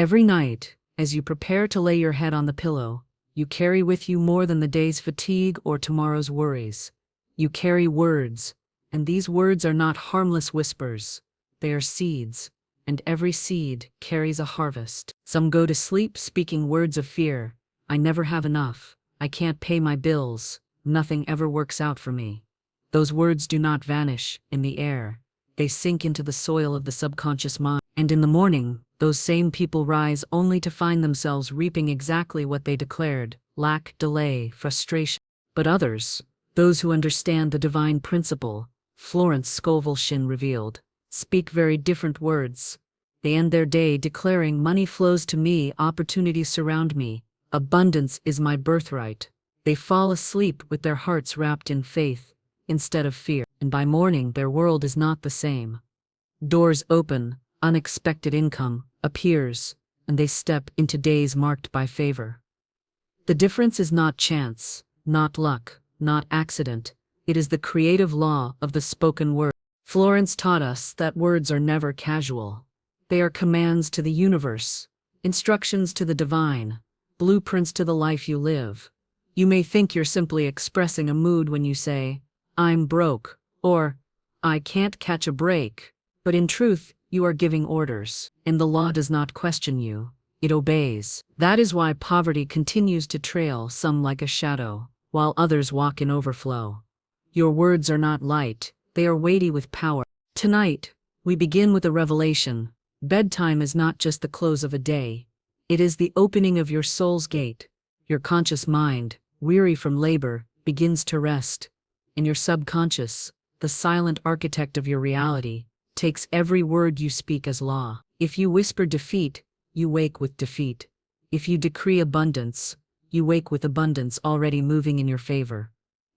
Every night, as you prepare to lay your head on the pillow, you carry with you more than the day's fatigue or tomorrow's worries. You carry words, and these words are not harmless whispers. They are seeds, and every seed carries a harvest. Some go to sleep speaking words of fear. I never have enough. I can't pay my bills. Nothing ever works out for me. Those words do not vanish in the air. They sink into the soil of the subconscious mind. And in the morning, those same people rise only to find themselves reaping exactly what they declared: lack, delay, frustration. But others, those who understand the divine principle, Florence Scovel Shinn revealed, speak very different words. They end their day declaring, money flows to me, opportunities surround me, abundance is my birthright. They fall asleep with their hearts wrapped in faith instead of fear, and by morning their world is not the same. Doors open, unexpected income appears, and they step into days marked by favor. The difference is not chance, not luck, not accident. It is the creative law of the spoken word. Florence taught us that words are never casual. They are commands to the universe, instructions to the divine, blueprints to the life you live. You may think you're simply expressing a mood when you say, I'm broke, or I can't catch a break, but in truth, you are giving orders, and the law does not question you, it obeys. That is why poverty continues to trail some like a shadow, while others walk in overflow. Your words are not light, they are weighty with power. Tonight, we begin with a revelation. Bedtime is not just the close of a day. It is the opening of your soul's gate. Your conscious mind, weary from labor, begins to rest. And your subconscious, the silent architect of your reality, takes every word you speak as law. If you whisper defeat, you wake with defeat. If you decree abundance, you wake with abundance already moving in your favor.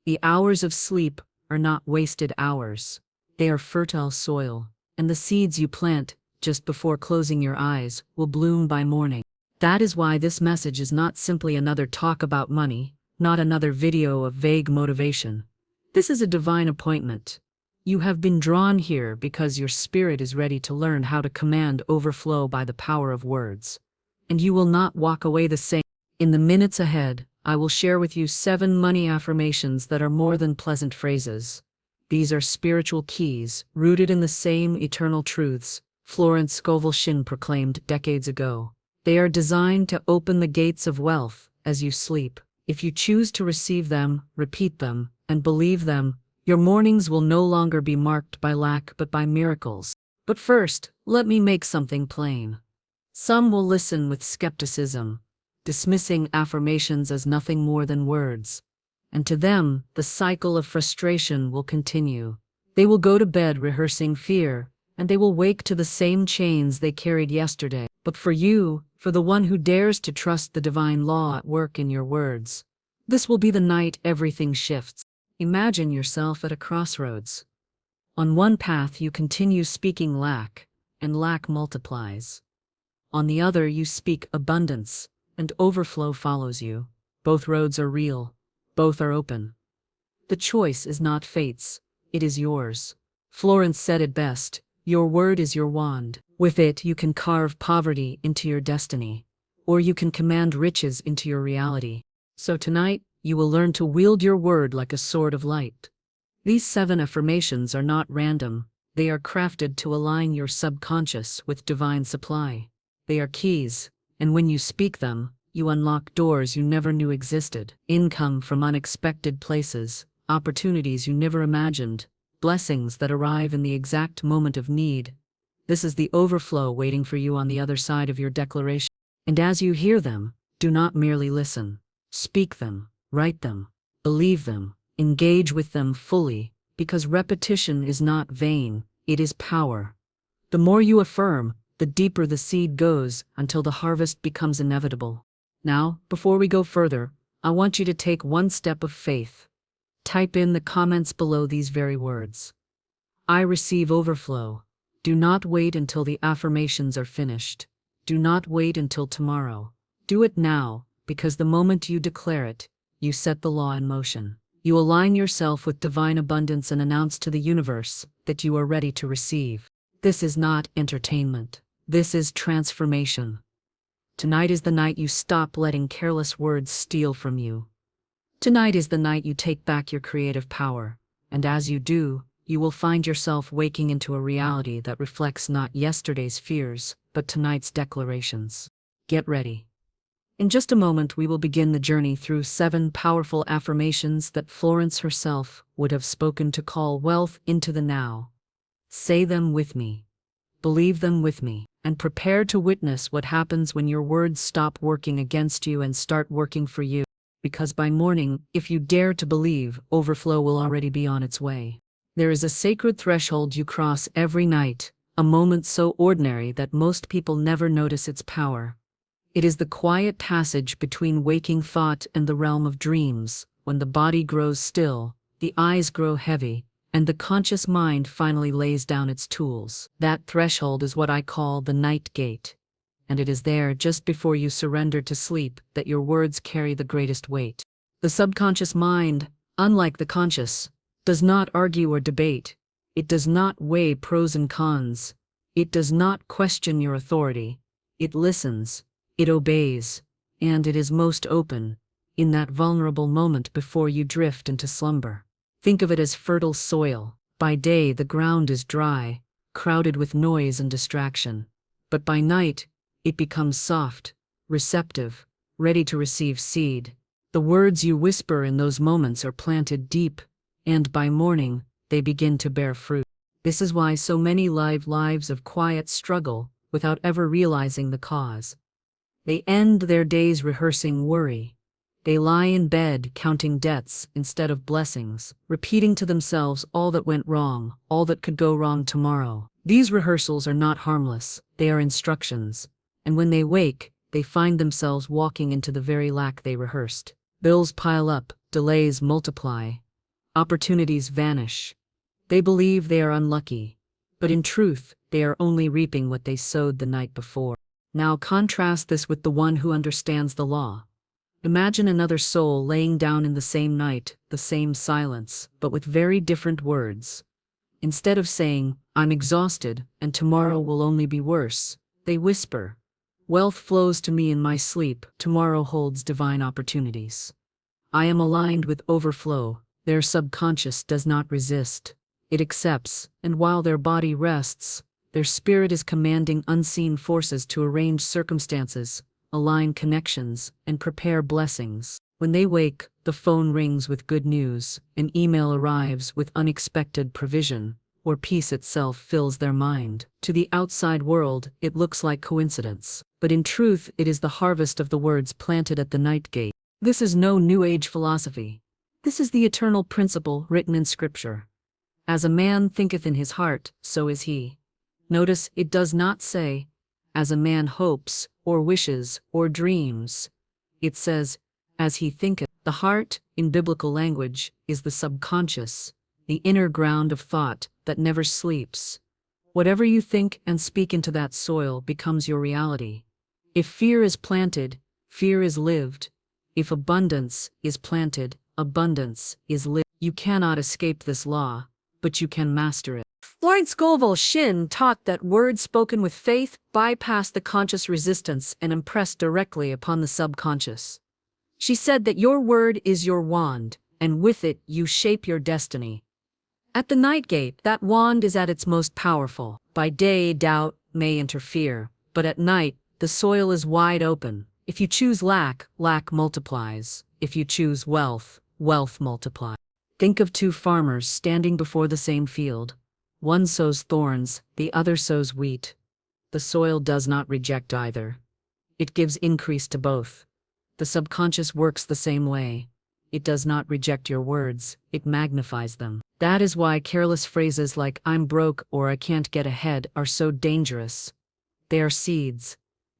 The hours of sleep are not wasted hours. They are fertile soil, and the seeds you plant just before closing your eyes will bloom by morning. That is why this message is not simply another talk about money, not another video of vague motivation. This is a divine appointment. You have been drawn here because your spirit is ready to learn how to command overflow by the power of words. And you will not walk away the same. In the minutes ahead, I will share with you 7 money affirmations that are more than pleasant phrases. These are spiritual keys, rooted in the same eternal truths Florence Scovel Shinn proclaimed decades ago. They are designed to open the gates of wealth as you sleep. If you choose to receive them, repeat them, and believe them, your mornings will no longer be marked by lack but by miracles. But first, let me make something plain. Some will listen with skepticism, dismissing affirmations as nothing more than words. And to them, the cycle of frustration will continue. They will go to bed rehearsing fear, and they will wake to the same chains they carried yesterday. But for you, for the one who dares to trust the divine law at work in your words, this will be the night everything shifts. Imagine yourself at a crossroads. On one path you continue speaking lack, and lack multiplies. On the other you speak abundance, and overflow follows you. Both roads are real, both are open. The choice is not fate's, it is yours. Florence said it best, your word is your wand. With it you can carve poverty into your destiny, or you can command riches into your reality. So tonight, you will learn to wield your word like a sword of light. These 7 affirmations are not random, they are crafted to align your subconscious with divine supply. They are keys, and when you speak them, you unlock doors you never knew existed. Income from unexpected places, opportunities you never imagined, blessings that arrive in the exact moment of need. This is the overflow waiting for you on the other side of your declaration. And as you hear them, do not merely listen. Speak them, write them, believe them, engage with them fully, because repetition is not vain, it is power. The more you affirm, the deeper the seed goes until the harvest becomes inevitable. Now, before we go further, I want you to take one step of faith. Type in the comments below these very words. I receive overflow. Do not wait until the affirmations are finished. Do not wait until tomorrow. Do it now, because the moment you declare it, you set the law in motion. You align yourself with divine abundance and announce to the universe that you are ready to receive. This is not entertainment. This is transformation. Tonight is the night you stop letting careless words steal from you. Tonight is the night you take back your creative power, and as you do, you will find yourself waking into a reality that reflects not yesterday's fears, but tonight's declarations. Get ready. In just a moment, we will begin the journey through 7 powerful affirmations that Florence herself would have spoken to call wealth into the now. Say them with me. Believe them with me, and prepare to witness what happens when your words stop working against you and start working for you. Because by morning, if you dare to believe, overflow will already be on its way. There is a sacred threshold you cross every night, a moment so ordinary that most people never notice its power. It is the quiet passage between waking thought and the realm of dreams, when the body grows still, the eyes grow heavy, and the conscious mind finally lays down its tools. That threshold is what I call the night gate. And it is there, just before you surrender to sleep, that your words carry the greatest weight. The subconscious mind, unlike the conscious, does not argue or debate. It does not weigh pros and cons. It does not question your authority. It listens. It obeys, and it is most open, in that vulnerable moment before you drift into slumber. Think of it as fertile soil. By day, the ground is dry, crowded with noise and distraction. But by night, it becomes soft, receptive, ready to receive seed. The words you whisper in those moments are planted deep, and by morning, they begin to bear fruit. This is why so many live lives of quiet struggle without ever realizing the cause. They end their days rehearsing worry. They lie in bed counting debts instead of blessings, repeating to themselves all that went wrong, all that could go wrong tomorrow. These rehearsals are not harmless, they are instructions. And when they wake, they find themselves walking into the very lack they rehearsed. Bills pile up, delays multiply, opportunities vanish. They believe they are unlucky, but in truth, they are only reaping what they sowed the night before. Now contrast this with the one who understands the law. Imagine another soul laying down in the same night, the same silence, but with very different words. Instead of saying, "I'm exhausted, and tomorrow will only be worse," they whisper, "Wealth flows to me in my sleep, tomorrow holds divine opportunities. I am aligned with overflow." Their subconscious does not resist. It accepts, and while their body rests, their spirit is commanding unseen forces to arrange circumstances, align connections, and prepare blessings. When they wake, the phone rings with good news, an email arrives with unexpected provision, or peace itself fills their mind. To the outside world, it looks like coincidence, but in truth it is the harvest of the words planted at the night gate. This is no New Age philosophy. This is the eternal principle written in Scripture. As a man thinketh in his heart, so is he. Notice it does not say, as a man hopes, or wishes, or dreams. It says, as he thinketh. The heart, in biblical language, is the subconscious, the inner ground of thought that never sleeps. Whatever you think and speak into that soil becomes your reality. If fear is planted, fear is lived. If abundance is planted, abundance is lived. You cannot escape this law, but you can master it. Florence Scovel Shinn taught that words spoken with faith bypass the conscious resistance and impress directly upon the subconscious. She said that your word is your wand, and with it you shape your destiny. At the night gate, that wand is at its most powerful. By day, doubt may interfere, but at night, the soil is wide open. If you choose lack, lack multiplies. If you choose wealth, wealth multiplies. Think of 2 farmers standing before the same field. One sows thorns, the other sows wheat. The soil does not reject either. It gives increase to both. The subconscious works the same way. It does not reject your words, it magnifies them. That is why careless phrases like "I'm broke" or "I can't get ahead" are so dangerous. They are seeds,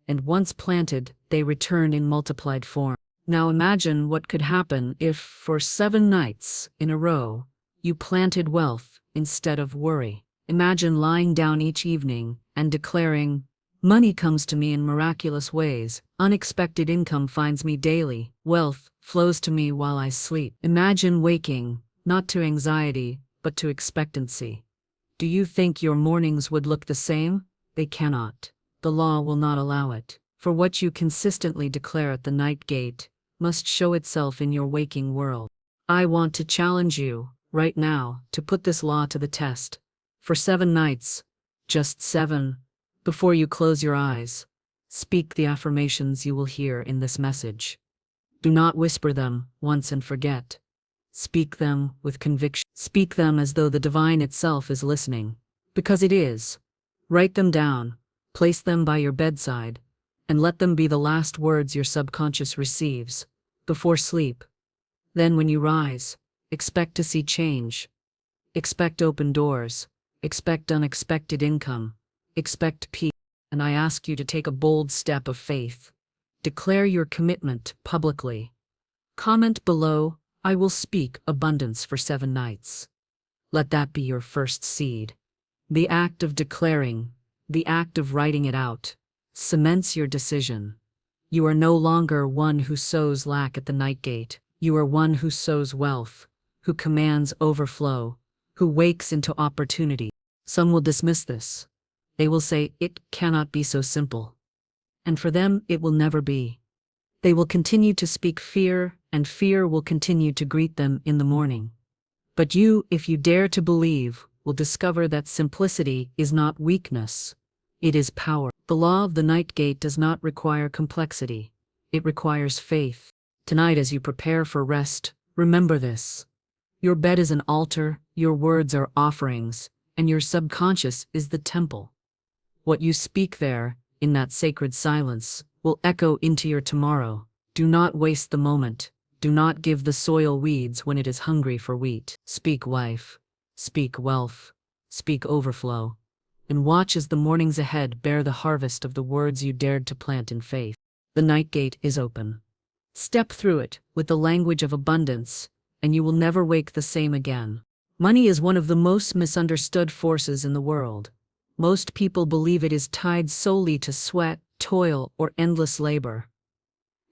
and once planted, they return in multiplied form. Now imagine what could happen if, for 7 nights in a row, you planted wealth instead of worry. Imagine lying down each evening and declaring, "Money comes to me in miraculous ways, unexpected income finds me daily, wealth flows to me while I sleep." Imagine waking, not to anxiety, but to expectancy. Do you think your mornings would look the same? They cannot. The law will not allow it. For what you consistently declare at the night gate must show itself in your waking world. I want to challenge you, right now, to put this law to the test. For 7 nights, just 7, before you close your eyes, speak the affirmations you will hear in this message. Do not whisper them once and forget. Speak them with conviction. Speak them as though the divine itself is listening, because it is. Write them down, place them by your bedside, and let them be the last words your subconscious receives, before sleep. Then when you rise, expect to see change. Expect open doors. Expect unexpected income. Expect peace. And I ask you to take a bold step of faith. Declare your commitment publicly. Comment below, I will speak abundance for 7 nights. Let that be your first seed. The act of declaring, the act of writing it out, cements your decision. You are no longer one who sows lack at the night gate. You are one who sows wealth, who commands overflow, who wakes into opportunity. Some will dismiss this. They will say, it cannot be so simple. And for them, it will never be. They will continue to speak fear, and fear will continue to greet them in the morning. But you, if you dare to believe, will discover that simplicity is not weakness. It is power. The law of the night gate does not require complexity. It requires faith. Tonight, as you prepare for rest, remember this. Your bed is an altar, your words are offerings, and your subconscious is the temple. What you speak there, in that sacred silence, will echo into your tomorrow. Do not waste the moment. Do not give the soil weeds when it is hungry for wheat. Speak life. Speak wealth. Speak overflow. And watch as the mornings ahead bear the harvest of the words you dared to plant in faith. The night gate is open. Step through it with the language of abundance, and you will never wake the same again. Money is one of the most misunderstood forces in the world. Most people believe it is tied solely to sweat, toil, or endless labor.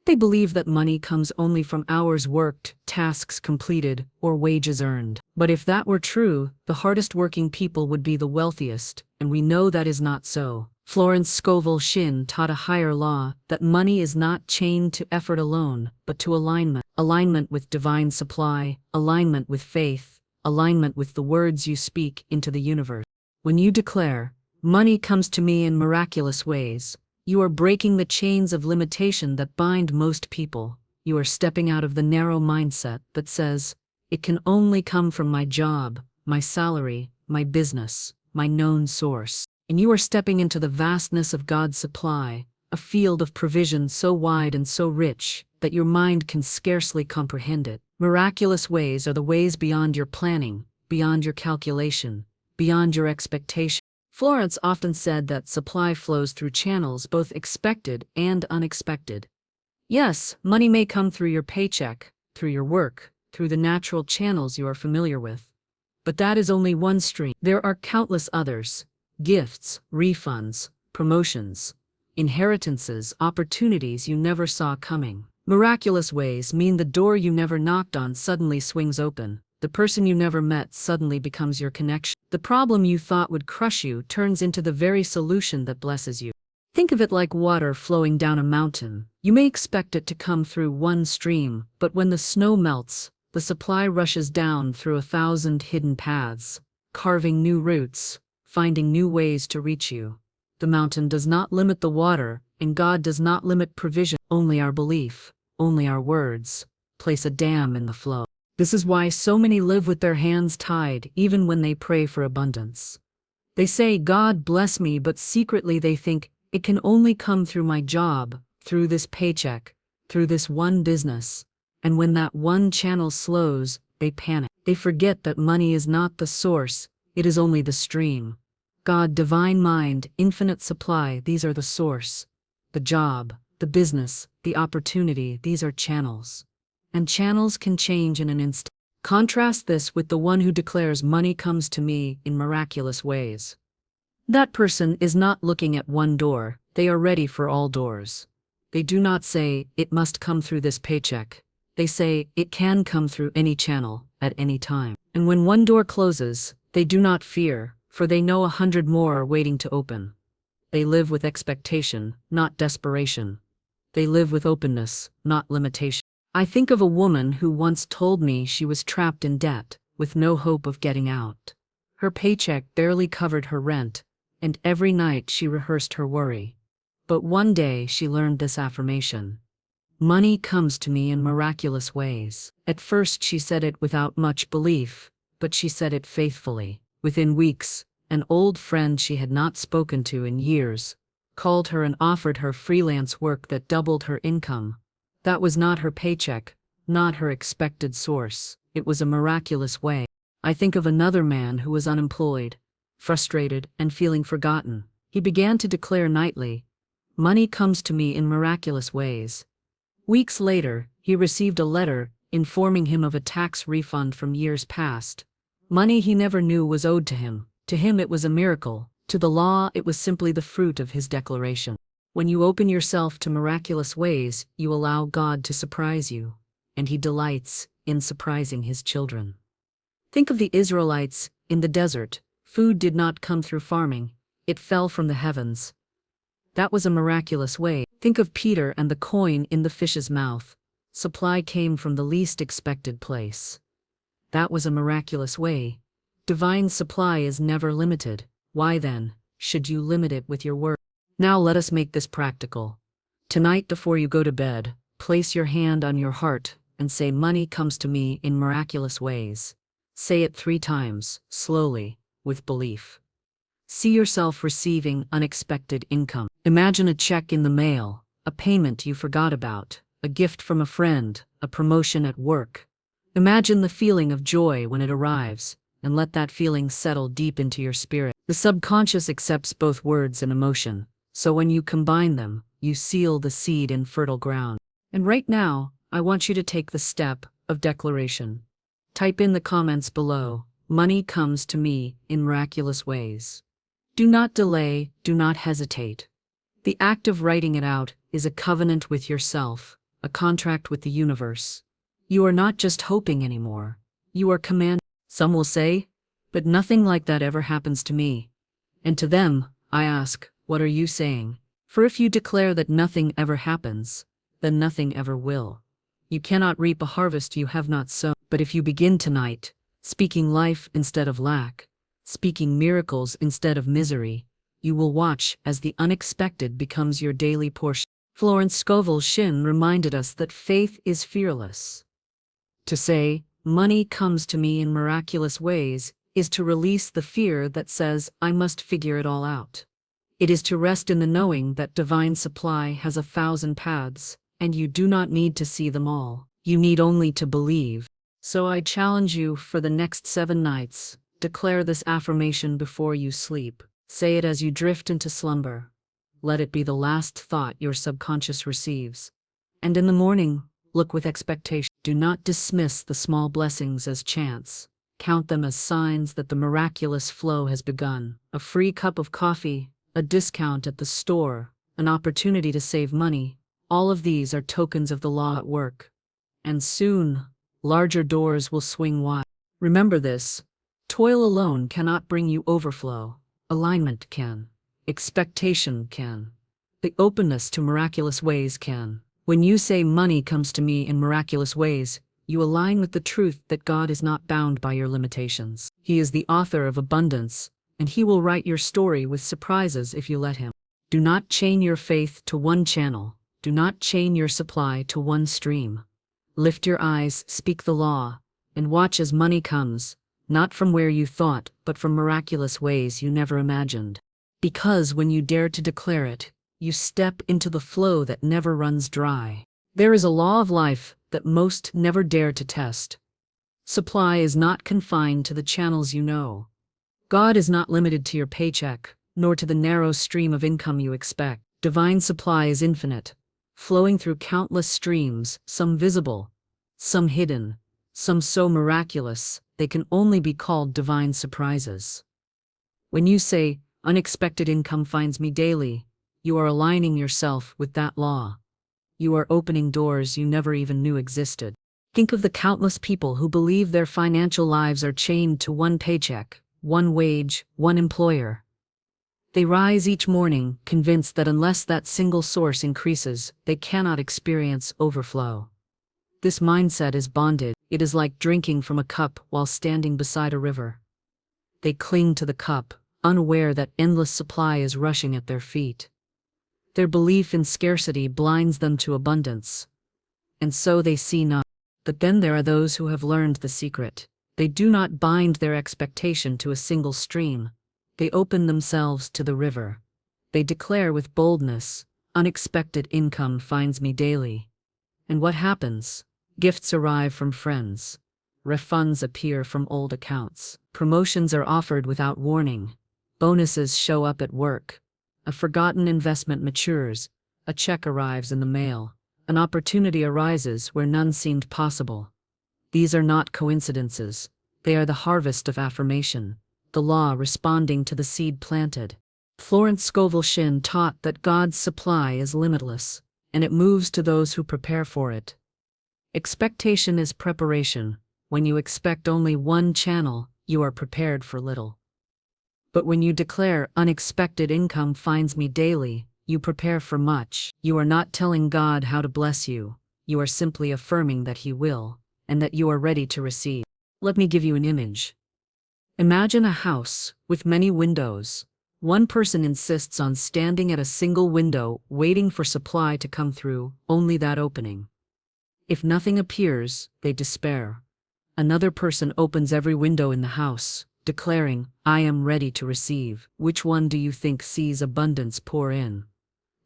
They believe that money comes only from hours worked, tasks completed, or wages earned. But if that were true, the hardest working people would be the wealthiest, and we know that is not so. Florence Scovel Shinn taught a higher law, that money is not chained to effort alone, but to alignment. Alignment with divine supply, alignment with faith, alignment with the words you speak into the universe. When you declare, money comes to me in miraculous ways, you are breaking the chains of limitation that bind most people. You are stepping out of the narrow mindset that says, it can only come from my job, my salary, my business, my known source. And you are stepping into the vastness of God's supply, a field of provision so wide and so rich that your mind can scarcely comprehend it. Miraculous ways are the ways beyond your planning, beyond your calculation, beyond your expectation. Florence often said that supply flows through channels both expected and unexpected. Yes, money may come through your paycheck, through your work, through the natural channels you are familiar with. But that is only one stream. There are countless others: gifts, refunds, promotions, inheritances, opportunities you never saw coming. Miraculous ways mean the door you never knocked on suddenly swings open. The person you never met suddenly becomes your connection. The problem you thought would crush you turns into the very solution that blesses you. Think of it like water flowing down a mountain. You may expect it to come through one stream, but when the snow melts, the supply rushes down through 1,000 hidden paths, carving new routes, finding new ways to reach you. The mountain does not limit the water, and God does not limit provision. Only our belief, only our words, place a dam in the flow. This is why so many live with their hands tied, even when they pray for abundance. They say, God bless me, but secretly they think, it can only come through my job, through this paycheck, through this one business. And when that one channel slows, they panic. They forget that money is not the source, it is only the stream. God, divine mind, infinite supply, these are the source. The job, the business, the opportunity, these are channels. And channels can change in an instant. Contrast this with the one who declares money comes to me in miraculous ways. That person is not looking at one door, they are ready for all doors. They do not say, it must come through this paycheck. They say, it can come through any channel, at any time. And when one door closes, they do not fear, for they know 100 more are waiting to open. They live with expectation, not desperation. They live with openness, not limitation. I think of a woman who once told me she was trapped in debt, with no hope of getting out. Her paycheck barely covered her rent, and every night she rehearsed her worry. But one day she learned this affirmation. Money comes to me in miraculous ways. At first she said it without much belief, but she said it faithfully. Within weeks, an old friend she had not spoken to in years called her and offered her freelance work that doubled her income. That was not her paycheck, not her expected source. It was a miraculous way. I think of another man who was unemployed, frustrated, and feeling forgotten. He began to declare nightly, "Money comes to me in miraculous ways." Weeks later, he received a letter informing him of a tax refund from years past. Money he never knew was owed to him. To him it was a miracle. To the law it was simply the fruit of his declaration. When you open yourself to miraculous ways, you allow God to surprise you, and He delights in surprising His children. Think of the Israelites in the desert. Food did not come through farming, it fell from the heavens. That was a miraculous way. Think of Peter and the coin in the fish's mouth. Supply came from the least expected place. That was a miraculous way. Divine supply is never limited. Why then should you limit it with your word? Now let us make this practical. Tonight before you go to bed, place your hand on your heart and say, "Money comes to me in miraculous ways." Say it 3 times, slowly, with belief. See yourself receiving unexpected income. Imagine a check in the mail, a payment you forgot about, a gift from a friend, a promotion at work. Imagine the feeling of joy when it arrives, and let that feeling settle deep into your spirit. The subconscious accepts both words and emotion, so when you combine them, you seal the seed in fertile ground. And right now, I want you to take the step of declaration. Type in the comments below, "Money comes to me in miraculous ways." Do not delay, do not hesitate. The act of writing it out is a covenant with yourself, a contract with the universe. You are not just hoping anymore, you are commanding. Some will say, "But nothing like that ever happens to me." And to them, I ask, what are you saying? For if you declare that nothing ever happens, then nothing ever will. You cannot reap a harvest you have not sown. But if you begin tonight, speaking life instead of lack, speaking miracles instead of misery, you will watch as the unexpected becomes your daily portion. Florence Scovel Shinn reminded us that faith is fearless. To say, "Money comes to me in miraculous ways," is to release the fear that says, "I must figure it all out." It is to rest in the knowing that divine supply has 1,000 paths, and you do not need to see them all. You need only to believe. So I challenge you for the next 7 nights, declare this affirmation before you sleep. Say it as you drift into slumber. Let it be the last thought your subconscious receives. And in the morning, look with expectation. Do not dismiss the small blessings as chance. Count them as signs that the miraculous flow has begun. A free cup of coffee, a discount at the store, an opportunity to save money. All of these are tokens of the law at work. And soon, larger doors will swing wide. Remember this. Toil alone cannot bring you overflow. Alignment can. Expectation can. The openness to miraculous ways can. When you say, "Money comes to me in miraculous ways," you align with the truth that God is not bound by your limitations. He is the author of abundance, and He will write your story with surprises if you let Him. Do not chain your faith to one channel. Do not chain your supply to one stream. Lift your eyes, speak the law, and watch as money comes, not from where you thought, but from miraculous ways you never imagined. Because when you dare to declare it, you step into the flow that never runs dry. There is a law of life that most never dare to test. Supply is not confined to the channels you know. God is not limited to your paycheck, nor to the narrow stream of income you expect. Divine supply is infinite, flowing through countless streams, some visible, some hidden, some so miraculous they can only be called divine surprises. When you say, "Unexpected income finds me daily," you are aligning yourself with that law. You are opening doors you never even knew existed. Think of the countless people who believe their financial lives are chained to one paycheck, one wage, one employer. They rise each morning, convinced that unless that single source increases, they cannot experience overflow. This mindset is bonded. It is like drinking from a cup while standing beside a river. They cling to the cup, unaware that endless supply is rushing at their feet. Their belief in scarcity blinds them to abundance, and so they see none. But then there are those who have learned the secret. They do not bind their expectation to a single stream. They open themselves to the river. They declare with boldness, "Unexpected income finds me daily." And what happens? Gifts arrive from friends. Refunds appear from old accounts. Promotions are offered without warning. Bonuses show up at work. A forgotten investment matures. A check arrives in the mail. An opportunity arises where none seemed possible. These are not coincidences. They are the harvest of affirmation, the law responding to the seed planted. Florence Scovel Shinn taught that God's supply is limitless, and it moves to those who prepare for it. Expectation is preparation. When you expect only one channel, you are prepared for little. But when you declare, "Unexpected income finds me daily," you prepare for much. You are not telling God how to bless you. You are simply affirming that He will, and that you are ready to receive. Let me give you an image. Imagine a house with many windows. One person insists on standing at a single window, waiting for supply to come through, only that opening. If nothing appears, they despair. Another person opens every window in the house, declaring, "I am ready to receive." Which one do you think sees abundance pour in?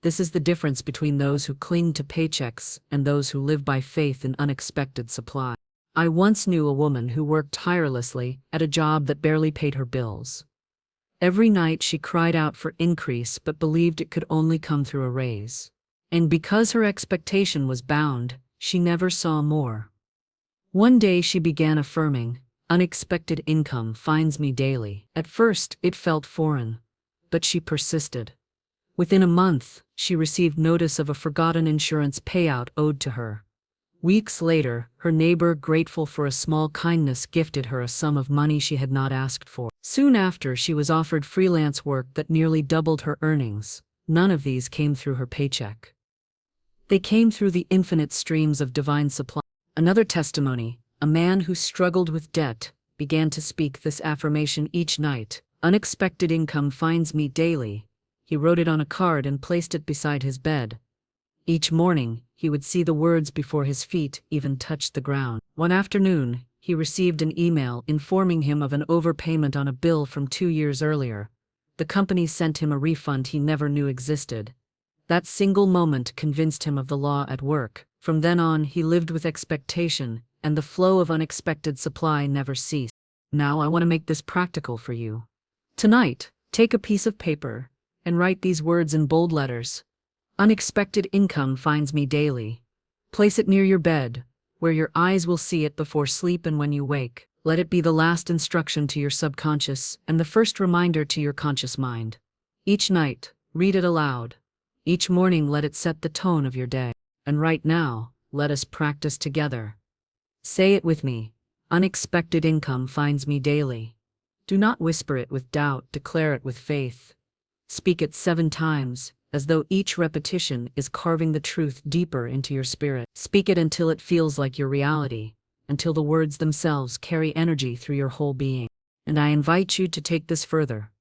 This is the difference between those who cling to paychecks and those who live by faith in unexpected supply. I once knew a woman who worked tirelessly at a job that barely paid her bills. Every night she cried out for increase but believed it could only come through a raise. And because her expectation was bound, she never saw more. One day she began affirming, "Unexpected income finds me daily." At first, it felt foreign, but she persisted. Within a month, she received notice of a forgotten insurance payout owed to her. Weeks later, her neighbor, grateful for a small kindness, gifted her a sum of money she had not asked for. Soon after, she was offered freelance work that nearly doubled her earnings. None of these came through her paycheck. They came through the infinite streams of divine supply. Another testimony, a man who struggled with debt, began to speak this affirmation each night, "Unexpected income finds me daily." He wrote it on a card and placed it beside his bed. Each morning, he would see the words before his feet even touched the ground. One afternoon, he received an email informing him of an overpayment on a bill from 2 years earlier. The company sent him a refund he never knew existed. That single moment convinced him of the law at work. From then on, he lived with expectation, and the flow of unexpected supply never ceased. Now I want to make this practical for you. Tonight, take a piece of paper and write these words in bold letters. "Unexpected income finds me daily." Place it near your bed, where your eyes will see it before sleep and when you wake. Let it be the last instruction to your subconscious and the first reminder to your conscious mind. Each night, read it aloud. Each morning, let it set the tone of your day. And right now, let us practice together. Say it with me. "Unexpected income finds me daily." Do not whisper it with doubt, declare it with faith. Speak it 7 times, as though each repetition is carving the truth deeper into your spirit. Speak it until it feels like your reality, until the words themselves carry energy through your whole being. And I invite you to take this further.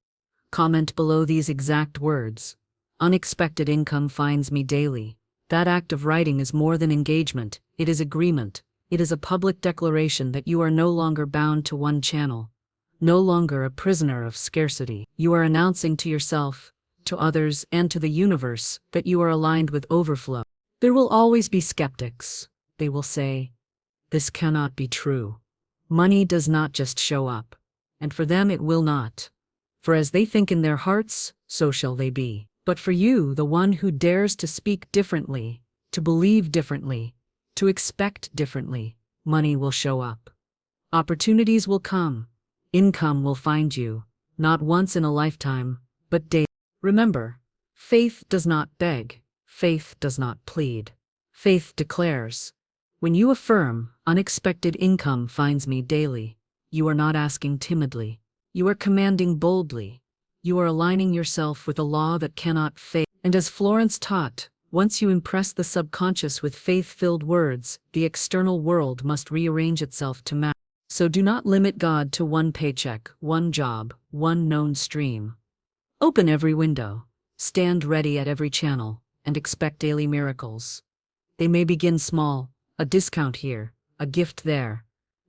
Comment below these exact words. "Unexpected income finds me daily." That act of writing is more than engagement, it is agreement. It is a public declaration that you are no longer bound to one channel, no longer a prisoner of scarcity. You are announcing to yourself, to others, and to the universe that you are aligned with overflow. There will always be skeptics. They will say, "This cannot be true. Money does not just show up." And for them it will not. For as they think in their hearts, so shall they be. But for you, the one who dares to speak differently, to believe differently, to expect differently, money will show up. Opportunities will come. Income will find you, not once in a lifetime, but daily. Remember, faith does not beg, faith does not plead. Faith declares. When you affirm, "Unexpected income finds me daily," you are not asking timidly. You are commanding boldly. You are aligning yourself with a law that cannot fail. And as Florence taught, once you impress the subconscious with faith-filled words, the external world must rearrange itself to match. So do not limit God to one paycheck, one job, one known stream. Open every window, stand ready at every channel, and expect daily miracles. They may begin small, a discount here, a gift there.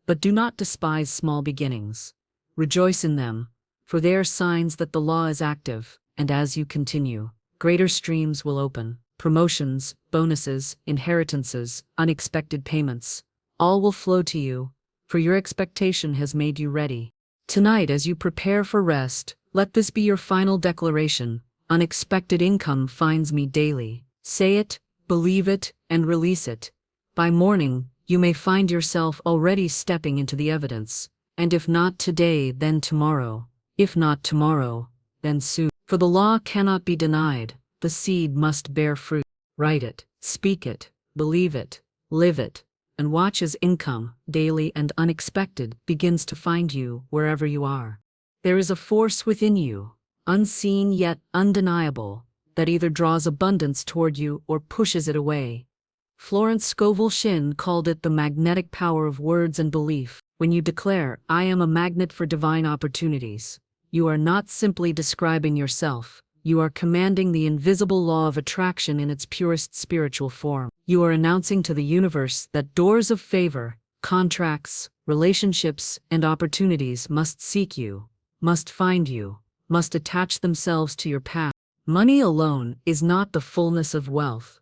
But do not despise small beginnings. Rejoice in them, for they are signs that the law is active, and as you continue, greater streams will open. Promotions, bonuses, inheritances, unexpected payments, all will flow to you, for your expectation has made you ready. Tonight, as you prepare for rest, let this be your final declaration. Unexpected income finds me daily. Say it, believe it, and release it. By morning, you may find yourself already stepping into the evidence. And if not today, then tomorrow. If not tomorrow, then soon. For the law cannot be denied. The seed must bear fruit. Write it, speak it, believe it, live it, and watch as income, daily and unexpected, begins to find you wherever you are. There is a force within you, unseen yet undeniable, that either draws abundance toward you or pushes it away. Florence Scovel Shinn called it the magnetic power of words and belief. When you declare, "I am a magnet for divine opportunities," you are not simply describing yourself. You are commanding the invisible law of attraction in its purest spiritual form. You are announcing to the universe that doors of favor, contracts, relationships, and opportunities must seek you, must find you, must attach themselves to your path. Money alone is not the fullness of wealth.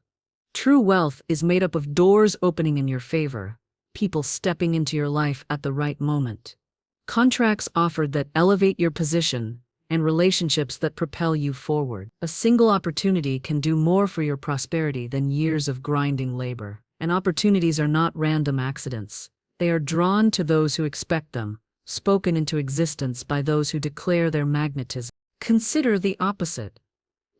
True wealth is made up of doors opening in your favor, people stepping into your life at the right moment, contracts offered that elevate your position, and relationships that propel you forward. A single opportunity can do more for your prosperity than years of grinding labor. And opportunities are not random accidents. They are drawn to those who expect them, spoken into existence by those who declare their magnetism. Consider the opposite.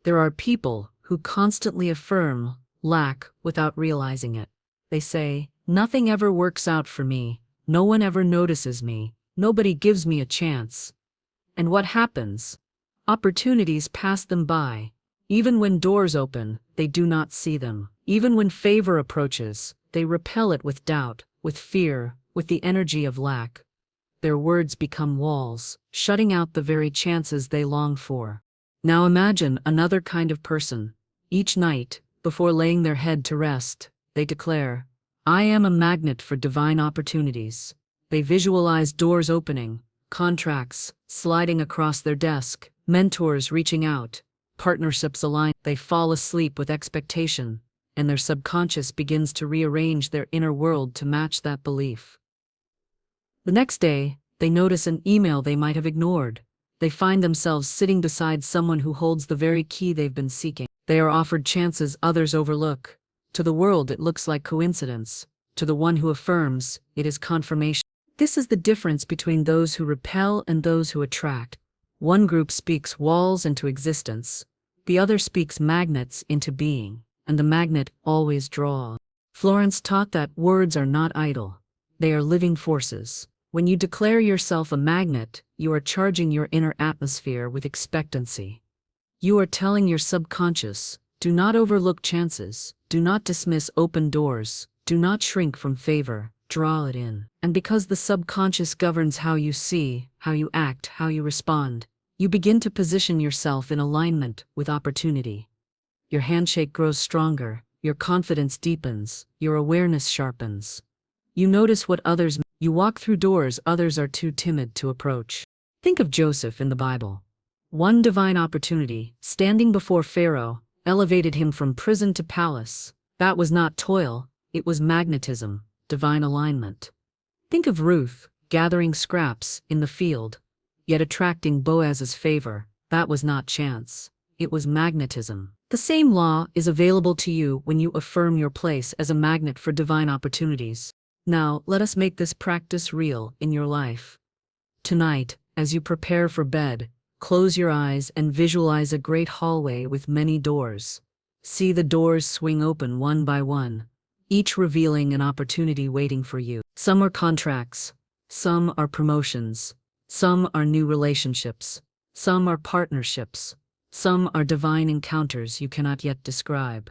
There are people who constantly affirm lack without realizing it. They say, "Nothing ever works out for me, no one ever notices me, nobody gives me a chance." And what happens? Opportunities pass them by. Even when doors open, they do not see them. Even when favor approaches, they repel it with doubt, with fear, with the energy of lack. Their words become walls, shutting out the very chances they long for. Now imagine another kind of person. Each night, before laying their head to rest, they declare, "I am a magnet for divine opportunities." They visualize doors opening, contracts sliding across their desk, mentors reaching out, partnerships aligned. They fall asleep with expectation, and their subconscious begins to rearrange their inner world to match that belief. The next day, they notice an email they might have ignored. They find themselves sitting beside someone who holds the very key they've been seeking. They are offered chances others overlook. To the world, it looks like coincidence. To the one who affirms, it is confirmation. This is the difference between those who repel and those who attract. One group speaks walls into existence. The other speaks magnets into being. And the magnet always draws. Florence taught that words are not idle. They are living forces. When you declare yourself a magnet, you are charging your inner atmosphere with expectancy. You are telling your subconscious, do not overlook chances, do not dismiss open doors, do not shrink from favor, draw it in. And because the subconscious governs how you see, how you act, how you respond, you begin to position yourself in alignment with opportunity. Your handshake grows stronger, your confidence deepens, your awareness sharpens. You notice what others. You walk through doors others are too timid to approach. Think of Joseph in the Bible. One divine opportunity, standing before Pharaoh, elevated him from prison to palace. That was not toil, it was magnetism, divine alignment. Think of Ruth, gathering scraps in the field, yet attracting Boaz's favor. That was not chance, it was magnetism. The same law is available to you when you affirm your place as a magnet for divine opportunities. Now, let us make this practice real in your life. Tonight, as you prepare for bed, close your eyes and visualize a great hallway with many doors. See the doors swing open one by one, each revealing an opportunity waiting for you. Some are contracts, some are promotions, some are new relationships, Some are partnerships. Some are divine encounters you cannot yet describe.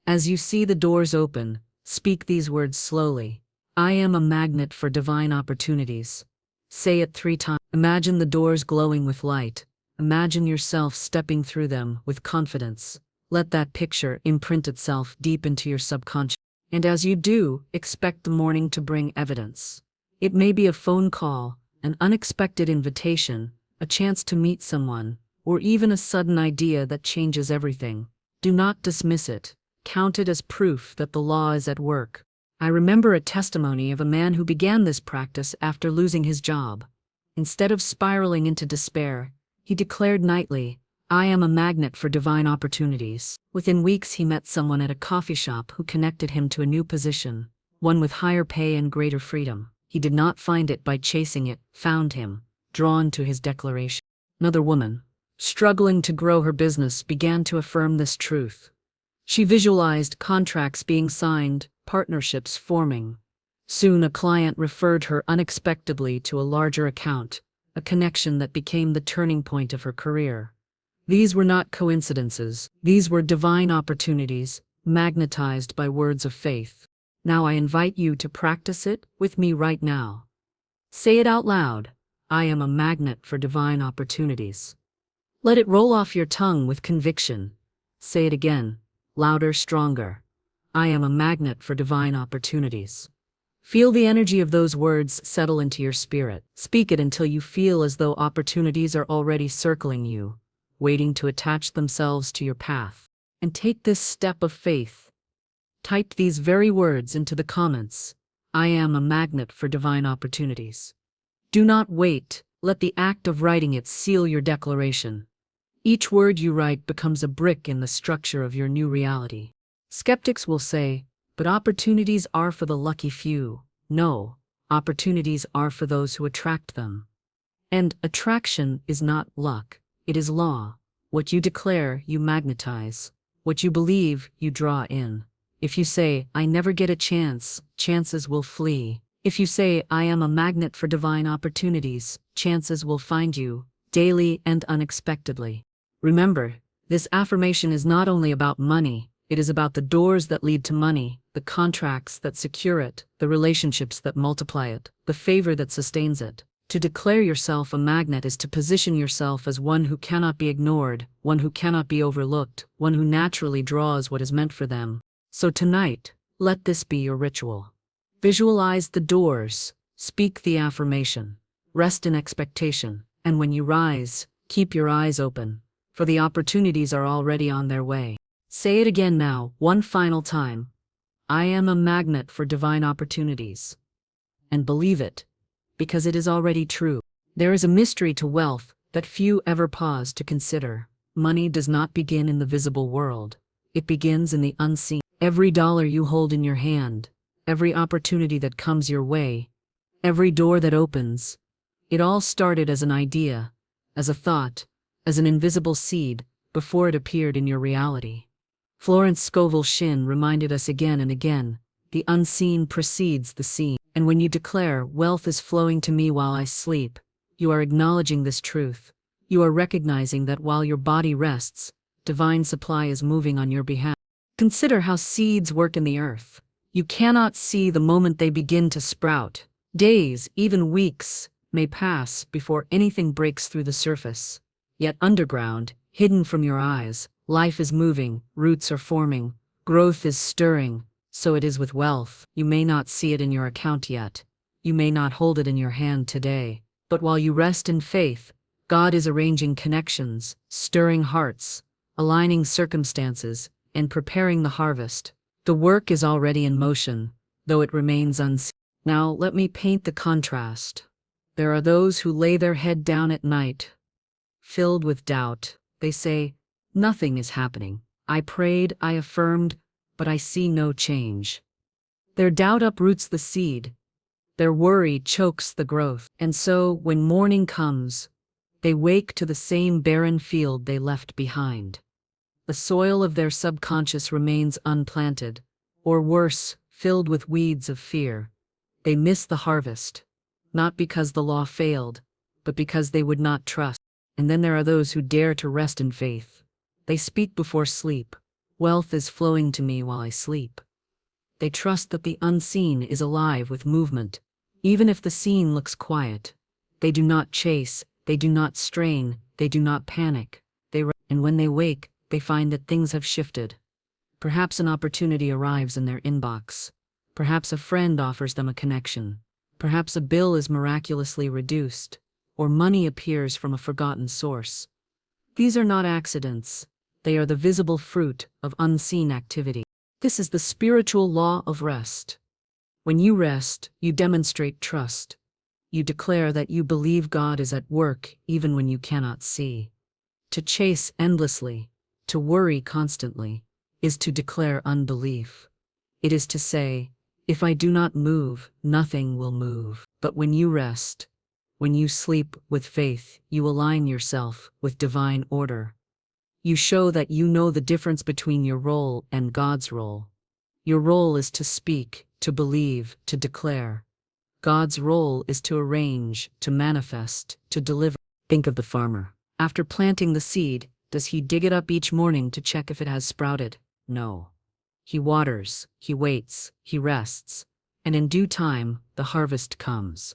As you see the doors open, speak these words slowly. I am a magnet for divine opportunities. Say it 3 times. Imagine the doors glowing with light. Imagine yourself stepping through them with confidence. Let that picture imprint itself deep into your subconscious. And as you do, expect the morning to bring evidence. It may be a phone call, an unexpected invitation, a chance to meet someone, or even a sudden idea that changes everything. Do not dismiss it. Count it as proof that the law is at work. I remember a testimony of a man who began this practice after losing his job. Instead of spiraling into despair, he declared nightly, I am a magnet for divine opportunities. Within weeks he met someone at a coffee shop who connected him to a new position, one with higher pay and greater freedom. He did not find it by chasing it, found him, drawn to his declaration. Another woman, struggling to grow her business, began to affirm this truth. She visualized contracts being signed, partnerships forming. Soon a client referred her unexpectedly to a larger account, a connection that became the turning point of her career. These were not coincidences. These were divine opportunities, magnetized by words of faith. Now I invite you to practice it with me right now. Say it out loud. I am a magnet for divine opportunities. Let it roll off your tongue with conviction. Say it again. Louder, stronger. I am a magnet for divine opportunities. Feel the energy of those words settle into your spirit. Speak it until you feel as though opportunities are already circling you, waiting to attach themselves to your path. And take this step of faith. Type these very words into the comments. I am a magnet for divine opportunities. Do not wait. Let the act of writing it seal your declaration. Each word you write becomes a brick in the structure of your new reality. Skeptics will say, but opportunities are for the lucky few. No, opportunities are for those who attract them. And attraction is not luck, it is law. What you declare, you magnetize. What you believe, you draw in. If you say, I never get a chance, chances will flee. If you say, I am a magnet for divine opportunities, chances will find you, daily and unexpectedly. Remember, this affirmation is not only about money, it is about the doors that lead to money, the contracts that secure it, the relationships that multiply it, the favor that sustains it. To declare yourself a magnet is to position yourself as one who cannot be ignored, one who cannot be overlooked, one who naturally draws what is meant for them. So tonight, let this be your ritual. Visualize the doors, speak the affirmation, rest in expectation, and when you rise, keep your eyes open, for the opportunities are already on their way. Say it again now, one final time. I am a magnet for divine opportunities. And believe it, because it is already true. There is a mystery to wealth that few ever pause to consider. Money does not begin in the visible world. It begins in the unseen. Every dollar you hold in your hand, every opportunity that comes your way, every door that opens, it all started as an idea, as a thought, as an invisible seed, before it appeared in your reality. Florence Scovel Shinn reminded us again and again, the unseen precedes the seen. And when you declare, wealth is flowing to me while I sleep, you are acknowledging this truth. You are recognizing that while your body rests, divine supply is moving on your behalf. Consider how seeds work in the earth. You cannot see the moment they begin to sprout. Days, even weeks, may pass before anything breaks through the surface. Yet underground, hidden from your eyes, life is moving, roots are forming, growth is stirring. So it is with wealth. You may not see it in your account yet. You may not hold it in your hand today. But while you rest in faith, God is arranging connections, stirring hearts, aligning circumstances, and preparing the harvest. The work is already in motion, though it remains unseen. Now let me paint the contrast. There are those who lay their head down at night, filled with doubt. They say, nothing is happening. I prayed, I affirmed, but I see no change. Their doubt uproots the seed. Their worry chokes the growth. And so, when morning comes, they wake to the same barren field they left behind. The soil of their subconscious remains unplanted, or worse, filled with weeds of fear. They miss the harvest, not because the law failed, but because they would not trust. And then there are those who dare to rest in faith. They speak before sleep. Wealth is flowing to me while I sleep. They trust that the unseen is alive with movement, even if the seen looks quiet. They do not chase, they do not strain, they do not panic. And when they wake, they find that things have shifted. Perhaps an opportunity arrives in their inbox. Perhaps a friend offers them a connection. Perhaps a bill is miraculously reduced, or money appears from a forgotten source. These are not accidents. They are the visible fruit of unseen activity. This is the spiritual law of rest. When you rest, you demonstrate trust. You declare that you believe God is at work even when you cannot see. To chase endlessly, to worry constantly, is to declare unbelief. It is to say, if I do not move, nothing will move. But when you rest, when you sleep with faith, you align yourself with divine order. You show that you know the difference between your role and God's role. Your role is to speak, to believe, to declare. God's role is to arrange, to manifest, to deliver. Think of the farmer. After planting the seed, does he dig it up each morning to check if it has sprouted? No. He waters, he waits, he rests, and in due time, the harvest comes.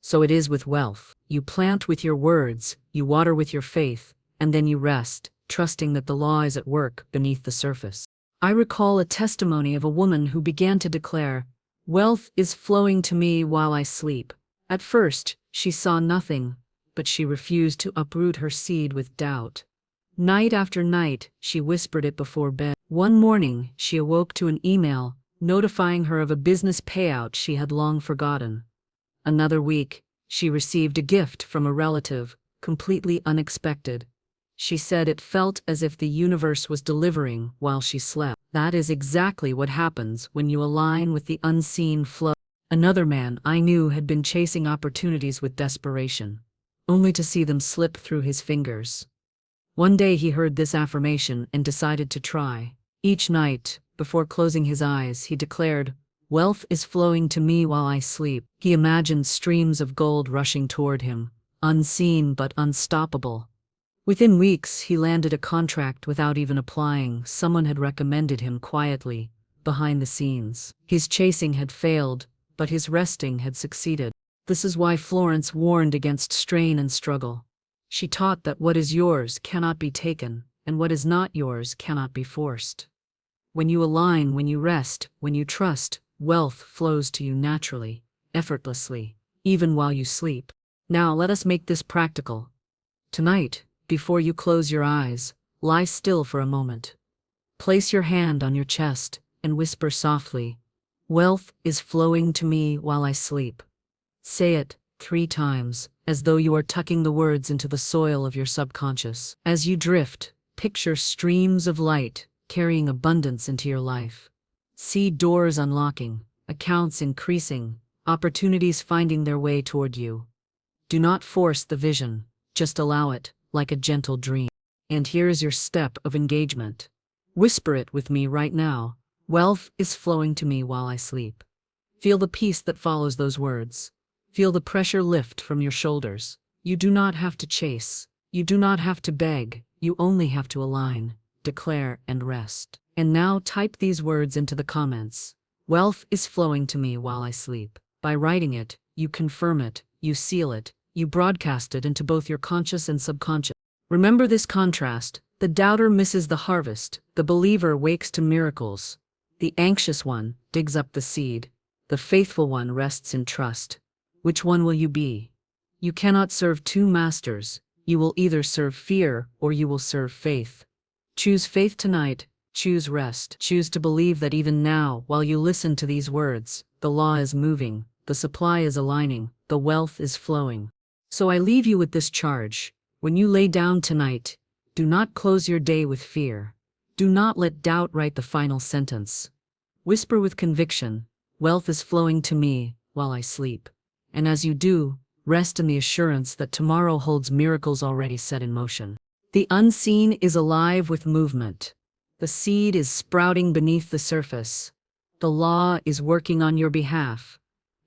So it is with wealth. You plant with your words, you water with your faith, and then you rest, trusting that the law is at work beneath the surface. I recall a testimony of a woman who began to declare, "Wealth is flowing to me while I sleep." At first, she saw nothing, but she refused to uproot her seed with doubt. Night after night, she whispered it before bed. One morning, she awoke to an email notifying her of a business payout she had long forgotten. Another week, she received a gift from a relative, completely unexpected. She said it felt as if the universe was delivering while she slept. That is exactly what happens when you align with the unseen flow. Another man I knew had been chasing opportunities with desperation, only to see them slip through his fingers. One day he heard this affirmation and decided to try. Each night, before closing his eyes, he declared, "Wealth is flowing to me while I sleep." He imagined streams of gold rushing toward him, unseen but unstoppable. Within weeks, he landed a contract without even applying. Someone had recommended him quietly, behind the scenes. His chasing had failed, but his resting had succeeded. This is why Florence warned against strain and struggle. She taught that what is yours cannot be taken, and what is not yours cannot be forced. When you align, when you rest, when you trust, wealth flows to you naturally, effortlessly, even while you sleep. Now let us make this practical. Tonight, before you close your eyes, lie still for a moment. Place your hand on your chest and whisper softly, "Wealth is flowing to me while I sleep." Say it 3 times, as though you are tucking the words into the soil of your subconscious. As you drift, picture streams of light carrying abundance into your life. See doors unlocking, accounts increasing, opportunities finding their way toward you. Do not force the vision, just allow it, like a gentle dream. And here is your step of engagement. Whisper it with me right now. Wealth is flowing to me while I sleep. Feel the peace that follows those words. Feel the pressure lift from your shoulders. You do not have to chase. You do not have to beg. You only have to align, declare, and rest. And now type these words into the comments. Wealth is flowing to me while I sleep. By writing it, you confirm it, you seal it, you broadcast it into both your conscious and subconscious. Remember this contrast. The doubter misses the harvest. The believer wakes to miracles. The anxious one digs up the seed. The faithful one rests in trust. Which one will you be? You cannot serve 2 masters. You will either serve fear or you will serve faith. Choose faith tonight. Choose rest. Choose to believe that even now, while you listen to these words, the law is moving, the supply is aligning, the wealth is flowing. So I leave you with this charge. When you lay down tonight, do not close your day with fear. Do not let doubt write the final sentence. Whisper with conviction, "Wealth is flowing to me while I sleep." And as you do, rest in the assurance that tomorrow holds miracles already set in motion. The unseen is alive with movement. The seed is sprouting beneath the surface. The law is working on your behalf.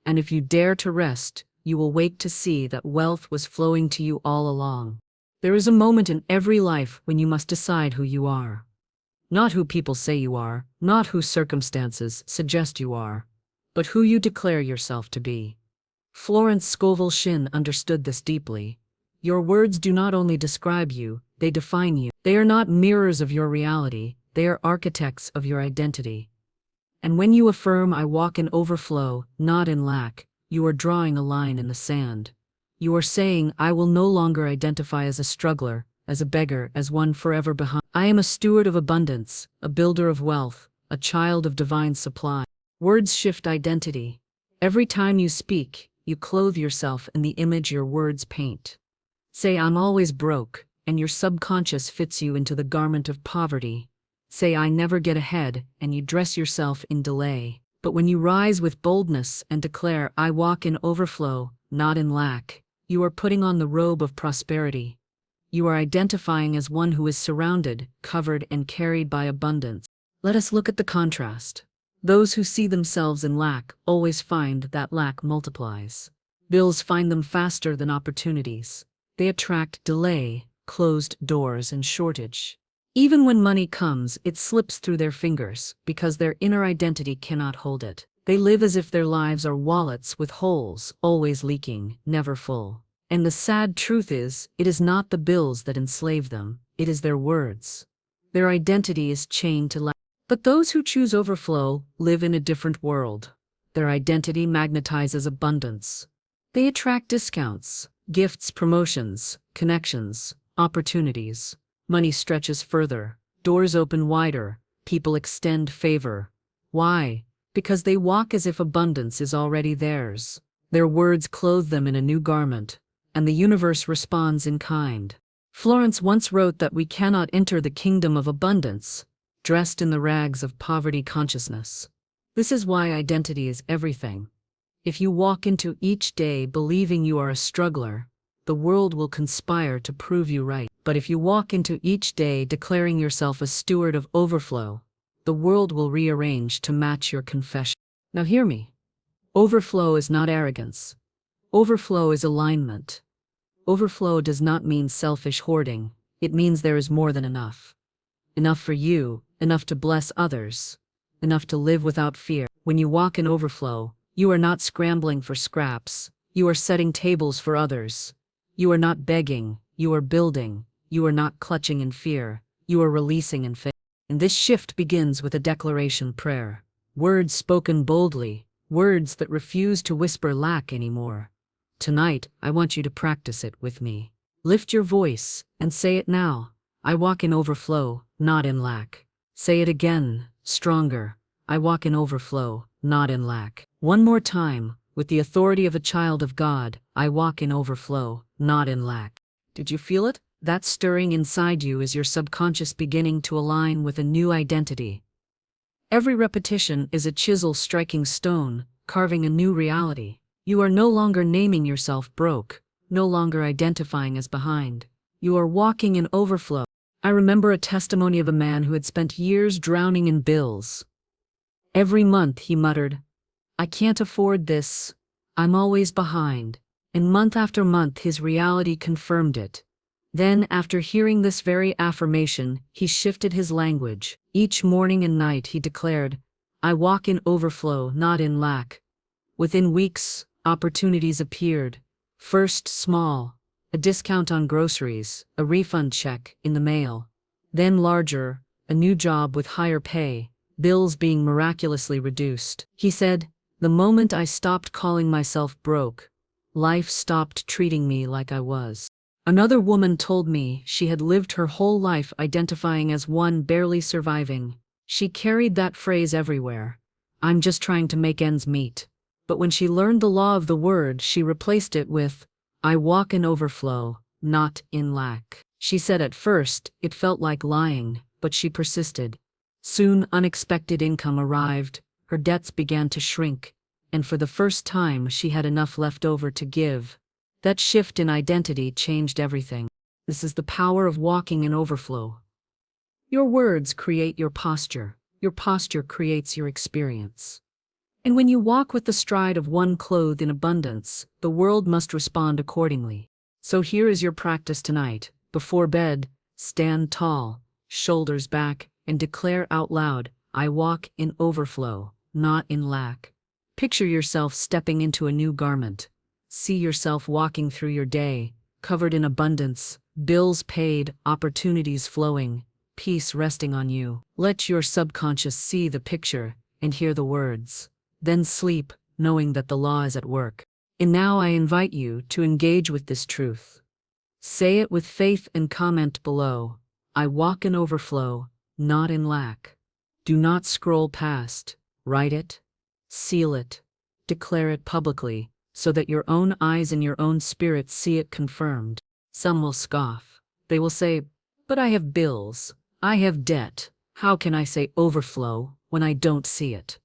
And if you dare to rest, you will wake to see that wealth was flowing to you all along. There is a moment in every life when you must decide who you are. Not who people say you are, not who circumstances suggest you are, but who you declare yourself to be. Florence Scovel Shinn understood this deeply. Your words do not only describe you, they define you. They are not mirrors of your reality, they are architects of your identity. And when you affirm, "I walk in overflow, not in lack," you are drawing a line in the sand. You are saying, "I will no longer identify as a struggler, as a beggar, as one forever behind. I am a steward of abundance, a builder of wealth, a child of divine supply." Words shift identity. Every time you speak, you clothe yourself in the image your words paint. Say, "I'm always broke," and your subconscious fits you into the garment of poverty. Say, "I never get ahead," and you dress yourself in delay. But when you rise with boldness and declare, "I walk in overflow, not in lack," you are putting on the robe of prosperity. You are identifying as one who is surrounded, covered, and carried by abundance. Let us look at the contrast. Those who see themselves in lack always find that lack multiplies. Bills find them faster than opportunities. They attract delay, closed doors, and shortage. Even when money comes, it slips through their fingers because their inner identity cannot hold it. They live as if their lives are wallets with holes, always leaking, never full. And the sad truth is, it is not the bills that enslave them, it is their words. Their identity is chained to lack. But those who choose overflow live in a different world. Their identity magnetizes abundance. They attract discounts, gifts, promotions, connections, opportunities. Money stretches further, doors open wider, people extend favor. Why? Because they walk as if abundance is already theirs. Their words clothe them in a new garment, and the universe responds in kind. Florence once wrote that we cannot enter the kingdom of abundance dressed in the rags of poverty consciousness. This is why identity is everything. If you walk into each day believing you are a struggler, the world will conspire to prove you right. But if you walk into each day declaring yourself a steward of overflow, the world will rearrange to match your confession. Now hear me. Overflow is not arrogance. Overflow is alignment. Overflow does not mean selfish hoarding. It means there is more than enough. Enough for you, enough to bless others, enough to live without fear. When you walk in overflow, you are not scrambling for scraps. You are setting tables for others. You are not begging, you are building. You are not clutching in fear, you are releasing in faith. And this shift begins with a declaration prayer. Words spoken boldly, words that refuse to whisper lack anymore. Tonight, I want you to practice it with me. Lift your voice and say it now. I walk in overflow, not in lack. Say it again, stronger. I walk in overflow, not in lack. One more time, with the authority of a child of God, I walk in overflow, not in lack. Did you feel it? That stirring inside you is your subconscious beginning to align with a new identity. Every repetition is a chisel striking stone, carving a new reality. You are no longer naming yourself broke, no longer identifying as behind. You are walking in overflow. I remember a testimony of a man who had spent years drowning in bills. Every month he muttered, "I can't afford this. I'm always behind." And month after month his reality confirmed it. Then, after hearing this very affirmation, he shifted his language. Each morning and night he declared, "I walk in overflow, not in lack." Within weeks, opportunities appeared. First small, a discount on groceries, a refund check in the mail. Then larger, a new job with higher pay, bills being miraculously reduced. He said, "The moment I stopped calling myself broke, life stopped treating me like I was." Another woman told me she had lived her whole life identifying as one barely surviving. She carried that phrase everywhere. "I'm just trying to make ends meet." But when she learned the law of the word, she replaced it with, "I walk in overflow, not in lack." She said at first it felt like lying, but she persisted. Soon unexpected income arrived, her debts began to shrink, and for the first time she had enough left over to give. That shift in identity changed everything. This is the power of walking in overflow. Your words create your posture creates your experience. And when you walk with the stride of one clothed in abundance, the world must respond accordingly. So here is your practice tonight. Before bed, stand tall, shoulders back, and declare out loud, I walk in overflow, not in lack. Picture yourself stepping into a new garment. See yourself walking through your day, covered in abundance, bills paid, opportunities flowing, peace resting on you. Let your subconscious see the picture and hear the words. Then sleep, knowing that the law is at work. And now I invite you to engage with this truth. Say it with faith and comment below. I walk in overflow, not in lack. Do not scroll past. Write it, seal it, declare it publicly, so that your own eyes and your own spirit see it confirmed. Some will scoff. They will say, but I have bills, I have debt. How can I say overflow when I don't see it?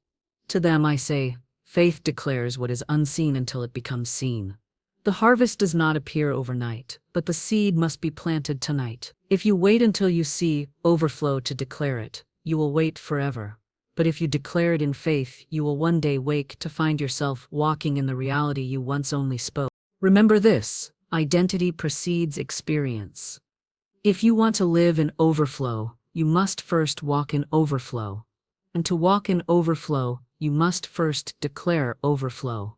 To them I say, faith declares what is unseen until it becomes seen. The harvest does not appear overnight, but the seed must be planted tonight. If you wait until you see overflow to declare it, you will wait forever. But if you declare it in faith, you will one day wake to find yourself walking in the reality you once only spoke. Remember this, identity precedes experience. If you want to live in overflow, you must first walk in overflow. And to walk in overflow, you must first declare overflow.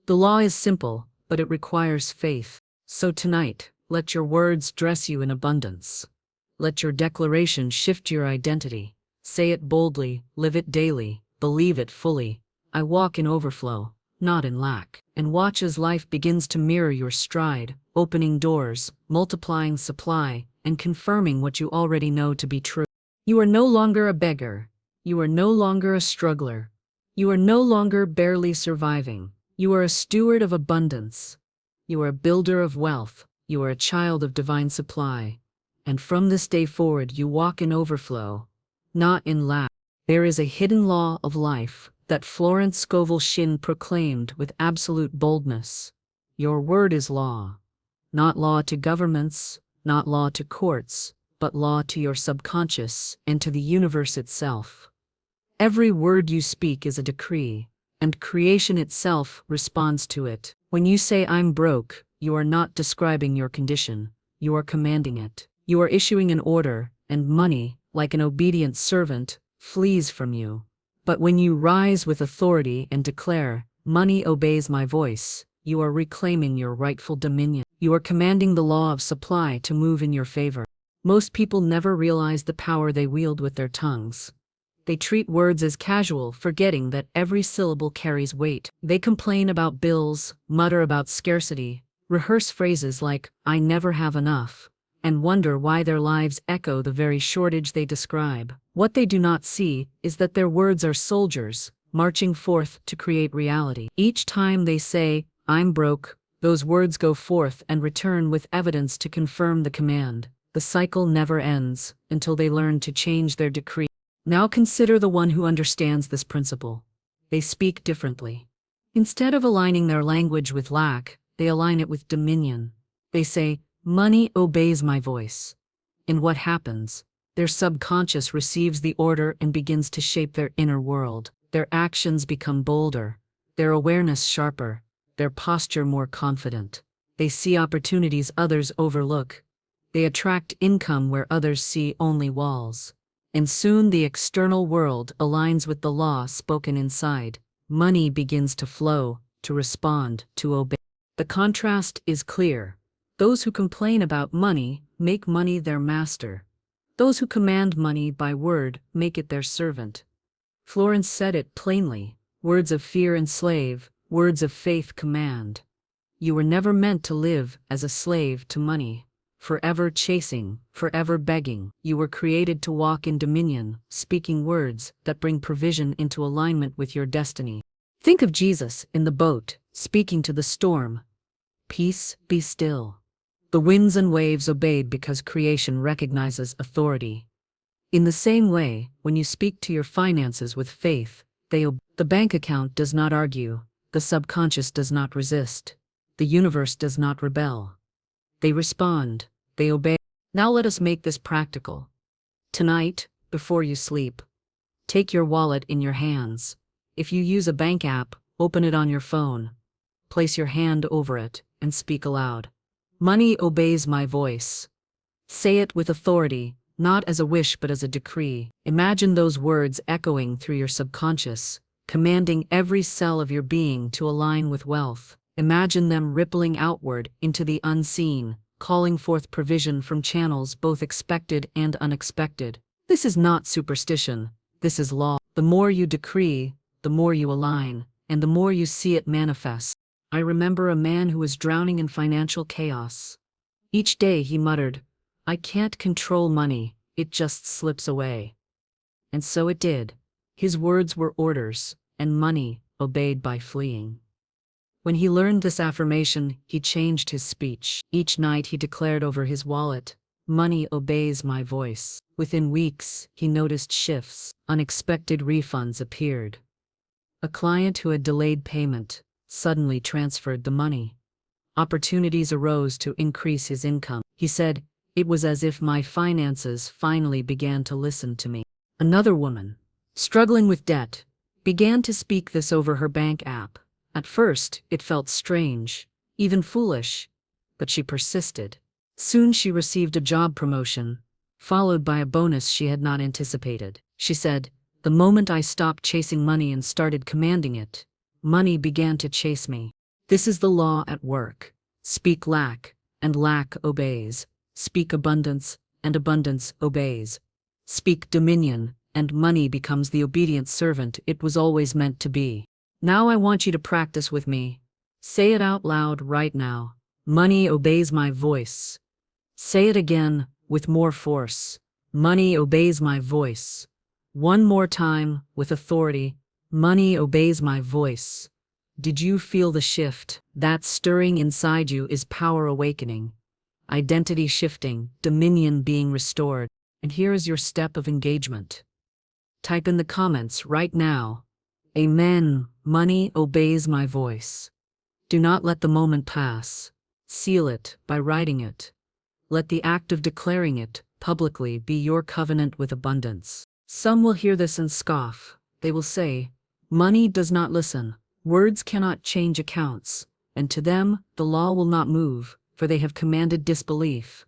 The law is simple, but it requires faith. So tonight, let your words dress you in abundance. Let your declaration shift your identity. Say it boldly, live it daily, believe it fully. I walk in overflow, not in lack. And watch as life begins to mirror your stride, opening doors, multiplying supply, and confirming what you already know to be true. You are no longer a beggar. You are no longer a struggler. You are no longer barely surviving. You are a steward of abundance. You are a builder of wealth. You are a child of divine supply. And from this day forward, you walk in overflow, not in lack. There is a hidden law of life that Florence Scovel Shinn proclaimed with absolute boldness. Your word is law. Not law to governments, not law to courts, but law to your subconscious and to the universe itself. Every word you speak is a decree, and creation itself responds to it. When you say I'm broke, you are not describing your condition, you are commanding it. You are issuing an order, and money, like an obedient servant, flees from you. But when you rise with authority and declare, money obeys my voice, you are reclaiming your rightful dominion. You are commanding the law of supply to move in your favor. Most people never realize the power they wield with their tongues. They treat words as casual, forgetting that every syllable carries weight. They complain about bills, mutter about scarcity, rehearse phrases like, I never have enough, and wonder why their lives echo the very shortage they describe. What they do not see is that their words are soldiers, marching forth to create reality. Each time they say, I'm broke, those words go forth and return with evidence to confirm the command. The cycle never ends until they learn to change their decree. Now consider the one who understands this principle. They speak differently. Instead of aligning their language with lack, they align it with dominion. They say, money obeys my voice. And what happens? Their subconscious receives the order and begins to shape their inner world. Their actions become bolder, their awareness sharper, their posture more confident. They see opportunities others overlook. They attract income where others see only walls. And soon the external world aligns with the law spoken inside. Money begins to flow, to respond, to obey. The contrast is clear. Those who complain about money make money their master. Those who command money by word make it their servant. Florence said it plainly. Words of fear enslave, words of faith command. You were never meant to live as a slave to money, forever chasing, forever begging. You were created to walk in dominion, speaking words that bring provision into alignment with your destiny. Think of Jesus in the boat, speaking to the storm. Peace, be still. The winds and waves obeyed because creation recognizes authority. In the same way, when you speak to your finances with faith, they obey. The bank account does not argue, the subconscious does not resist, the universe does not rebel. They respond, they obey. Now let us make this practical. Tonight, before you sleep, take your wallet in your hands. If you use a bank app, open it on your phone. Place your hand over it and speak aloud. Money obeys my voice. Say it with authority, not as a wish but as a decree. Imagine those words echoing through your subconscious, commanding every cell of your being to align with wealth. Imagine them rippling outward into the unseen, calling forth provision from channels both expected and unexpected. This is not superstition, this is law. The more you decree, the more you align, and the more you see it manifest. I remember a man who was drowning in financial chaos. Each day he muttered, "I can't control money, it just slips away." And so it did. His words were orders, and money obeyed by fleeing. When he learned this affirmation, he changed his speech. Each night he declared over his wallet, "Money obeys my voice." Within weeks, he noticed shifts. Unexpected refunds appeared. A client who had delayed payment suddenly transferred the money. Opportunities arose to increase his income. He said, "It was as if my finances finally began to listen to me." Another woman, struggling with debt, began to speak this over her bank app. At first, it felt strange, even foolish, but she persisted. Soon she received a job promotion, followed by a bonus she had not anticipated. She said, "The moment I stopped chasing money and started commanding it, money began to chase me." This is the law at work. Speak lack, and lack obeys. Speak abundance, and abundance obeys. Speak dominion, and money becomes the obedient servant it was always meant to be. Now I want you to practice with me. Say it out loud right now. Money obeys my voice. Say it again, with more force. Money obeys my voice. One more time, with authority. Money obeys my voice. Did you feel the shift? That stirring inside you is power awakening. Identity shifting, dominion being restored. And here is your step of engagement. Type in the comments right now, "Amen, money obeys my voice." Do not let the moment pass. Seal it by writing it. Let the act of declaring it publicly be your covenant with abundance. Some will hear this and scoff. They will say, "Money does not listen. Words cannot change accounts." And to them, the law will not move, for they have commanded disbelief.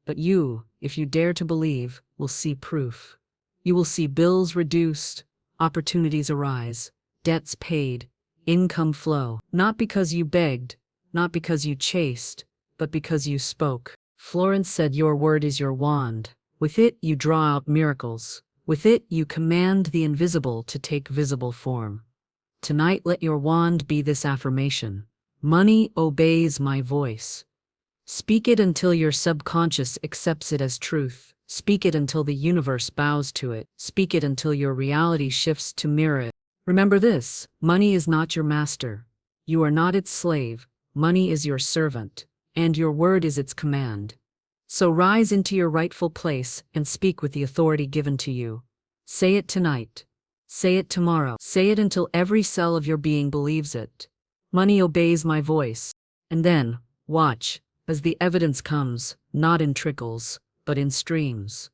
But you, if you dare to believe, will see proof. You will see bills reduced, opportunities arise, debts paid, income flow. Not because you begged, not because you chased, but because you spoke. Florence said, "Your word is your wand. With it you draw out miracles. With it you command the invisible to take visible form." Tonight let your wand be this affirmation. Money obeys my voice. Speak it until your subconscious accepts it as truth. Speak it until the universe bows to it. Speak it until your reality shifts to mirror it. Remember this, money is not your master. You are not its slave. Money is your servant, and your word is its command. So rise into your rightful place and speak with the authority given to you. Say it tonight. Say it tomorrow. Say it until every cell of your being believes it. Money obeys my voice. And then, watch, as the evidence comes, not in trickles, but in streams.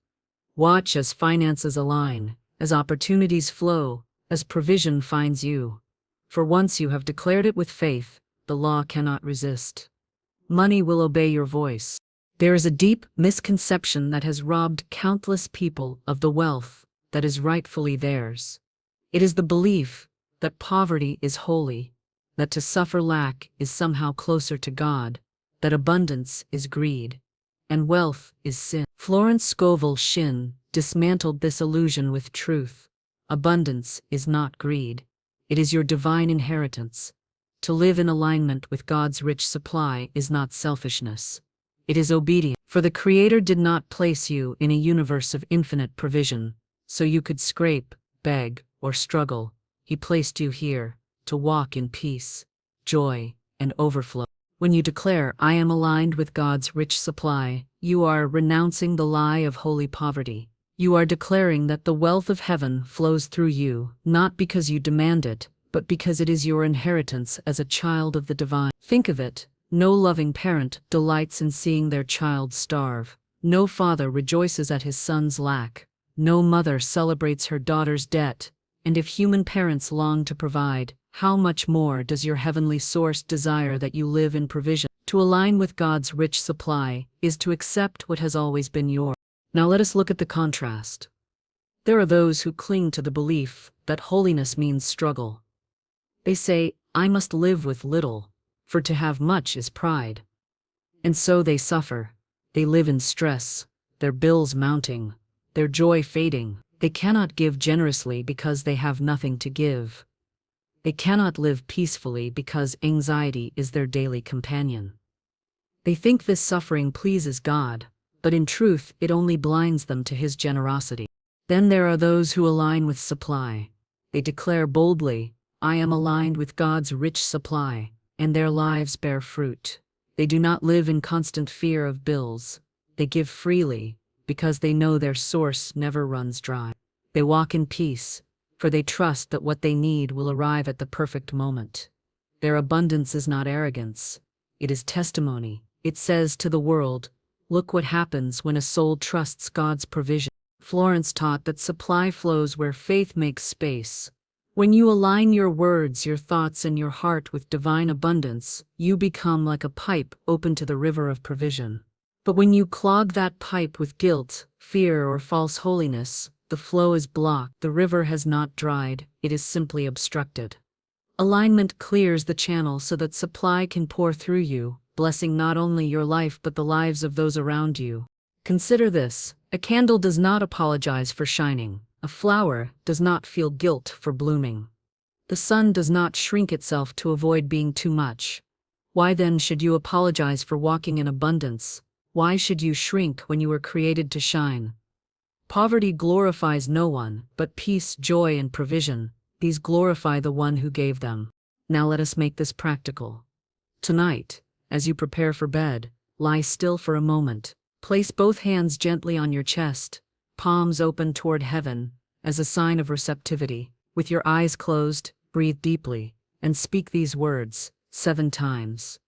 Watch as finances align, as opportunities flow, as provision finds you. For once you have declared it with faith, the law cannot resist. Money will obey your voice. There is a deep misconception that has robbed countless people of the wealth that is rightfully theirs. It is the belief that poverty is holy, that to suffer lack is somehow closer to God, that abundance is greed, and wealth is sin. Florence Scovel Shinn dismantled this illusion with truth. Abundance is not greed. It is your divine inheritance. To live in alignment with God's rich supply is not selfishness. It is obedience. For the Creator did not place you in a universe of infinite provision, so you could scrape, beg, or struggle. He placed you here to walk in peace, joy, and overflow. When you declare, "I am aligned with God's rich supply," you are renouncing the lie of holy poverty. You are declaring that the wealth of heaven flows through you, not because you demand it, but because it is your inheritance as a child of the divine. Think of it. No loving parent delights in seeing their child starve. No father rejoices at his son's lack. No mother celebrates her daughter's debt. And if human parents long to provide, how much more does your heavenly source desire that you live in provision? To align with God's rich supply is to accept what has always been yours. Now let us look at the contrast. There are those who cling to the belief that holiness means struggle. They say, I must live with little, for to have much is pride. And so they suffer. They live in stress, their bills mounting, their joy fading. They cannot give generously because they have nothing to give. They cannot live peacefully because anxiety is their daily companion. They think this suffering pleases God, but in truth it only blinds them to His generosity. Then there are those who align with supply. They declare boldly, I am aligned with God's rich supply, and their lives bear fruit. They do not live in constant fear of bills. They give freely, because they know their source never runs dry. They walk in peace, for they trust that what they need will arrive at the perfect moment. Their abundance is not arrogance. It is testimony. It says to the world, look what happens when a soul trusts God's provision. Florence taught that supply flows where faith makes space. When you align your words, your thoughts, and your heart with divine abundance, you become like a pipe open to the river of provision. But when you clog that pipe with guilt, fear, or false holiness, the flow is blocked. The river has not dried, it is simply obstructed. Alignment clears the channel so that supply can pour through you, blessing not only your life but the lives of those around you. Consider this: a candle does not apologize for shining. A flower does not feel guilt for blooming. The sun does not shrink itself to avoid being too much. Why then should you apologize for walking in abundance? Why should you shrink when you were created to shine? Poverty glorifies no one, but peace, joy, and provision, these glorify the one who gave them. Now let us make this practical. Tonight, as you prepare for bed, lie still for a moment. Place both hands gently on your chest, palms open toward heaven, as a sign of receptivity. With your eyes closed, breathe deeply, and speak these words 7 times.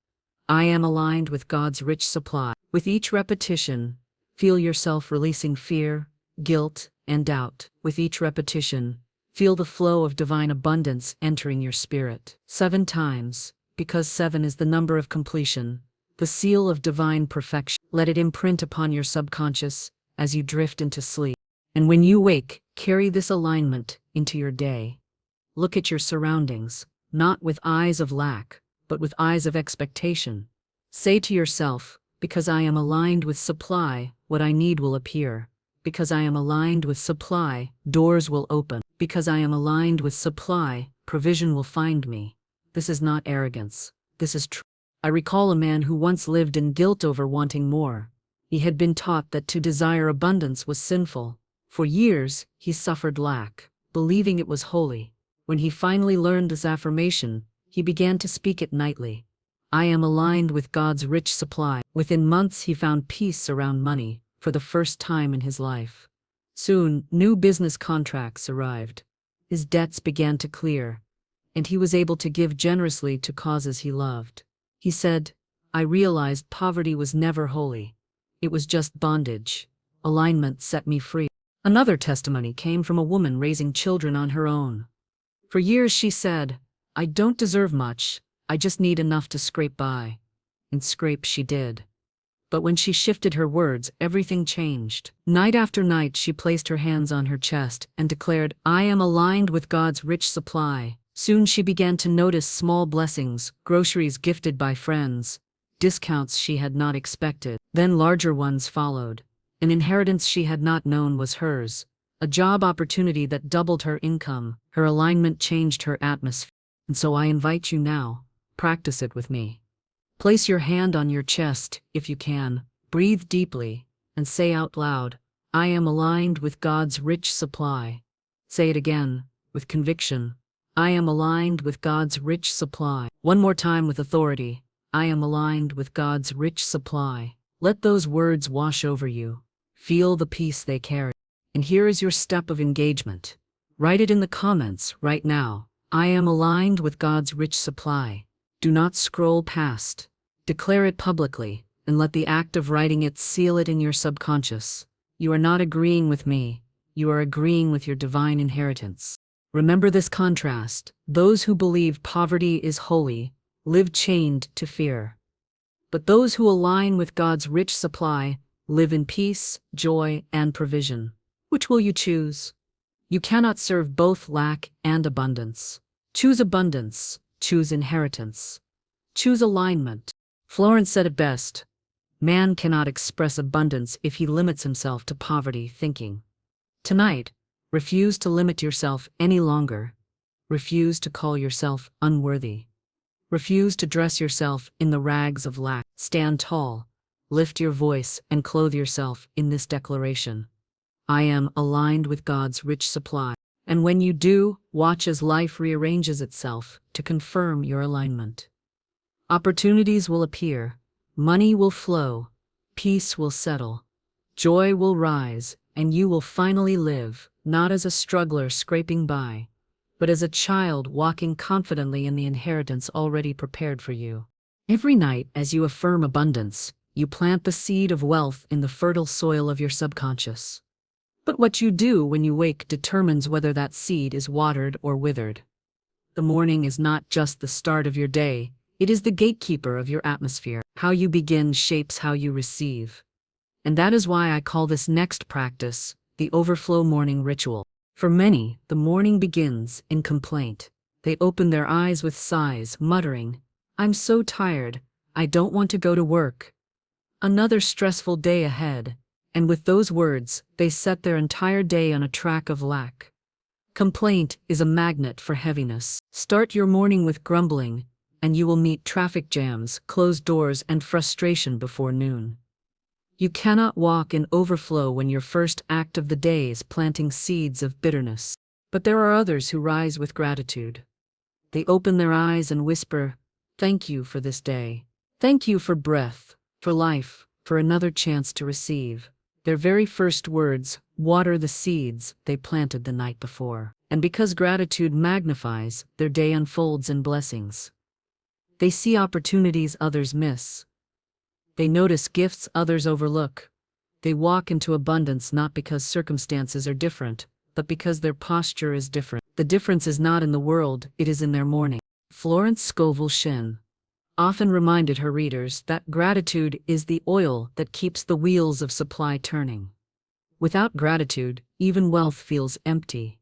I am aligned with God's rich supply. With each repetition, feel yourself releasing fear, guilt, and doubt. With each repetition, feel the flow of divine abundance entering your spirit. 7 times, because 7 is the number of completion, the seal of divine perfection. Let it imprint upon your subconscious as you drift into sleep. And when you wake, carry this alignment into your day. Look at your surroundings, not with eyes of lack, but with eyes of expectation. Say to yourself, because I am aligned with supply, what I need will appear. Because I am aligned with supply, doors will open. Because I am aligned with supply, provision will find me. This is not arrogance. This is truth. I recall a man who once lived in guilt over wanting more. He had been taught that to desire abundance was sinful. For years, he suffered lack, believing it was holy. When he finally learned this affirmation, he began to speak it nightly. I am aligned with God's rich supply. Within months, he found peace around money, for the first time in his life. Soon, new business contracts arrived. His debts began to clear, and he was able to give generously to causes he loved. He said, I realized poverty was never holy. It was just bondage. Alignment set me free. Another testimony came from a woman raising children on her own. For years she said, I don't deserve much, I just need enough to scrape by. And scrape she did. But when she shifted her words, everything changed. Night after night she placed her hands on her chest and declared, I am aligned with God's rich supply. Soon she began to notice small blessings, groceries gifted by friends, discounts she had not expected. Then larger ones followed. An inheritance she had not known was hers. A job opportunity that doubled her income. Her alignment changed her atmosphere. And so I invite you now, practice it with me. Place your hand on your chest, if you can, breathe deeply, and say out loud, I am aligned with God's rich supply. Say it again, with conviction. I am aligned with God's rich supply. One more time with authority. I am aligned with God's rich supply. Let those words wash over you. Feel the peace they carry. And here is your step of engagement. Write it in the comments right now. I am aligned with God's rich supply. Do not scroll past. Declare it publicly, and let the act of writing it seal it in your subconscious. You are not agreeing with me. You are agreeing with your divine inheritance. Remember this contrast. Those who believe poverty is holy live chained to fear. But those who align with God's rich supply live in peace, joy, and provision. Which will you choose? You cannot serve both lack and abundance. Choose abundance, choose inheritance, choose alignment. Florence said it best: man cannot express abundance if he limits himself to poverty thinking. Tonight, refuse to limit yourself any longer. Refuse to call yourself unworthy. Refuse to dress yourself in the rags of lack. Stand tall, lift your voice, and clothe yourself in this declaration: I am aligned with God's rich supply. And when you do, watch as life rearranges itself to confirm your alignment. Opportunities will appear, money will flow, peace will settle, joy will rise, and you will finally live, not as a struggler scraping by, but as a child walking confidently in the inheritance already prepared for you. Every night, as you affirm abundance, you plant the seed of wealth in the fertile soil of your subconscious. But what you do when you wake determines whether that seed is watered or withered. The morning is not just the start of your day, it is the gatekeeper of your atmosphere. How you begin shapes how you receive. And that is why I call this next practice the Overflow morning ritual. For many, the morning begins in complaint. They open their eyes with sighs, muttering, I'm so tired, I don't want to go to work. Another stressful day ahead. And with those words, they set their entire day on a track of lack. Complaint is a magnet for heaviness. Start your morning with grumbling, and you will meet traffic jams, closed doors, and frustration before noon. You cannot walk in overflow when your first act of the day is planting seeds of bitterness. But there are others who rise with gratitude. They open their eyes and whisper, thank you for this day. Thank you for breath, for life, for another chance to receive. Their very first words water the seeds they planted the night before. And because gratitude magnifies, their day unfolds in blessings. They see opportunities others miss. They notice gifts others overlook. They walk into abundance not because circumstances are different, but because their posture is different. The difference is not in the world, it is in their morning. Florence Scovel Shinn often reminded her readers that gratitude is the oil that keeps the wheels of supply turning. Without gratitude, even wealth feels empty.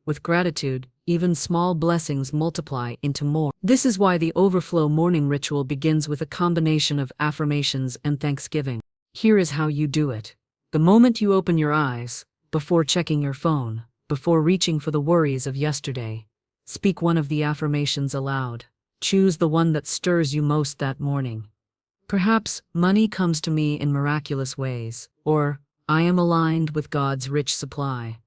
With gratitude, even small blessings multiply into more. This is why the Overflow morning ritual begins with a combination of affirmations and thanksgiving. Here is how you do it. The moment you open your eyes, before checking your phone, before reaching for the worries of yesterday, speak one of the affirmations aloud. Choose the one that stirs you most that morning. Perhaps, money comes to me in miraculous ways, or I am aligned with God's rich supply,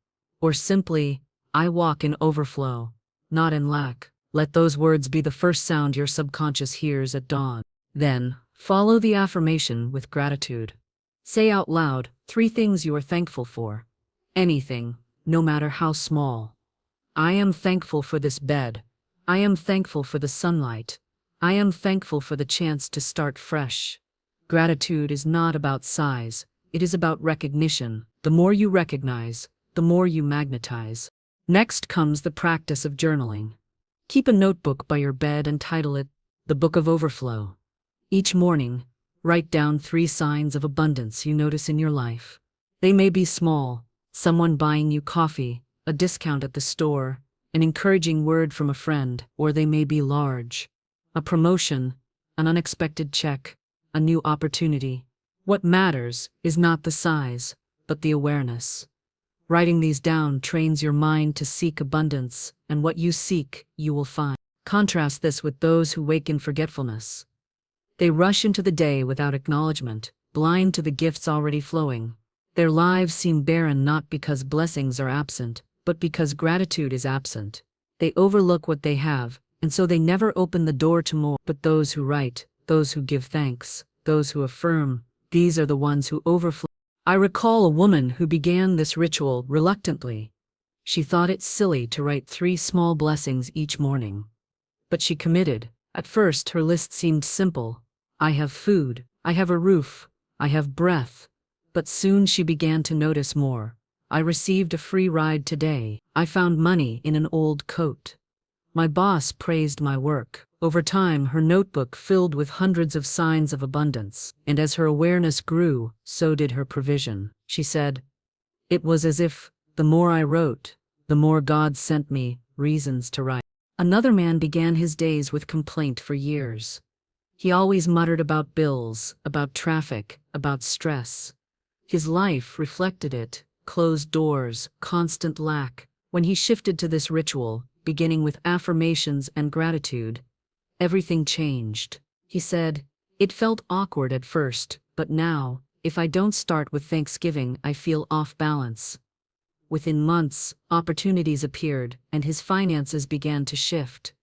or simply, I walk in overflow, not in lack. Let those words be the first sound your subconscious hears at dawn. Then, follow the affirmation with gratitude. Say out loud 3 things you are thankful for. Anything, no matter how small. I am thankful for this bed. I am thankful for the sunlight. I am thankful for the chance to start fresh. Gratitude is not about size, it is about recognition. The more you recognize, the more you magnetize. Next comes the practice of journaling. Keep a notebook by your bed and title it, The Book of Overflow. Each morning, write down 3 signs of abundance you notice in your life. They may be small, someone buying you coffee, a discount at the store, an encouraging word from a friend, or they may be large. A promotion, an unexpected check, a new opportunity. What matters is not the size, but the awareness. Writing these down trains your mind to seek abundance, and what you seek, you will find. Contrast this with those who wake in forgetfulness. They rush into the day without acknowledgement, blind to the gifts already flowing. Their lives seem barren not because blessings are absent, but because gratitude is absent. They overlook what they have, and so they never open the door to more. But those who write, those who give thanks, those who affirm, these are the ones who overflow. I recall a woman who began this ritual reluctantly. She thought it silly to write 3 small blessings each morning. But she committed. At first her list seemed simple. I have food, I have a roof, I have breath. But soon she began to notice more. I received a free ride today. I found money in an old coat. My boss praised my work. Over time, her notebook filled with hundreds of signs of abundance, and as her awareness grew, so did her provision. She said, "It was as if, the more I wrote, the more God sent me reasons to write." Another man began his days with complaint for years. He always muttered about bills, about traffic, about stress. His life reflected it: closed doors, constant lack. When he shifted to this ritual, beginning with affirmations and gratitude, everything changed. He said, "It felt awkward at first, but now, if I don't start with thanksgiving, I feel off balance." Within months, opportunities appeared, and his finances began to shift.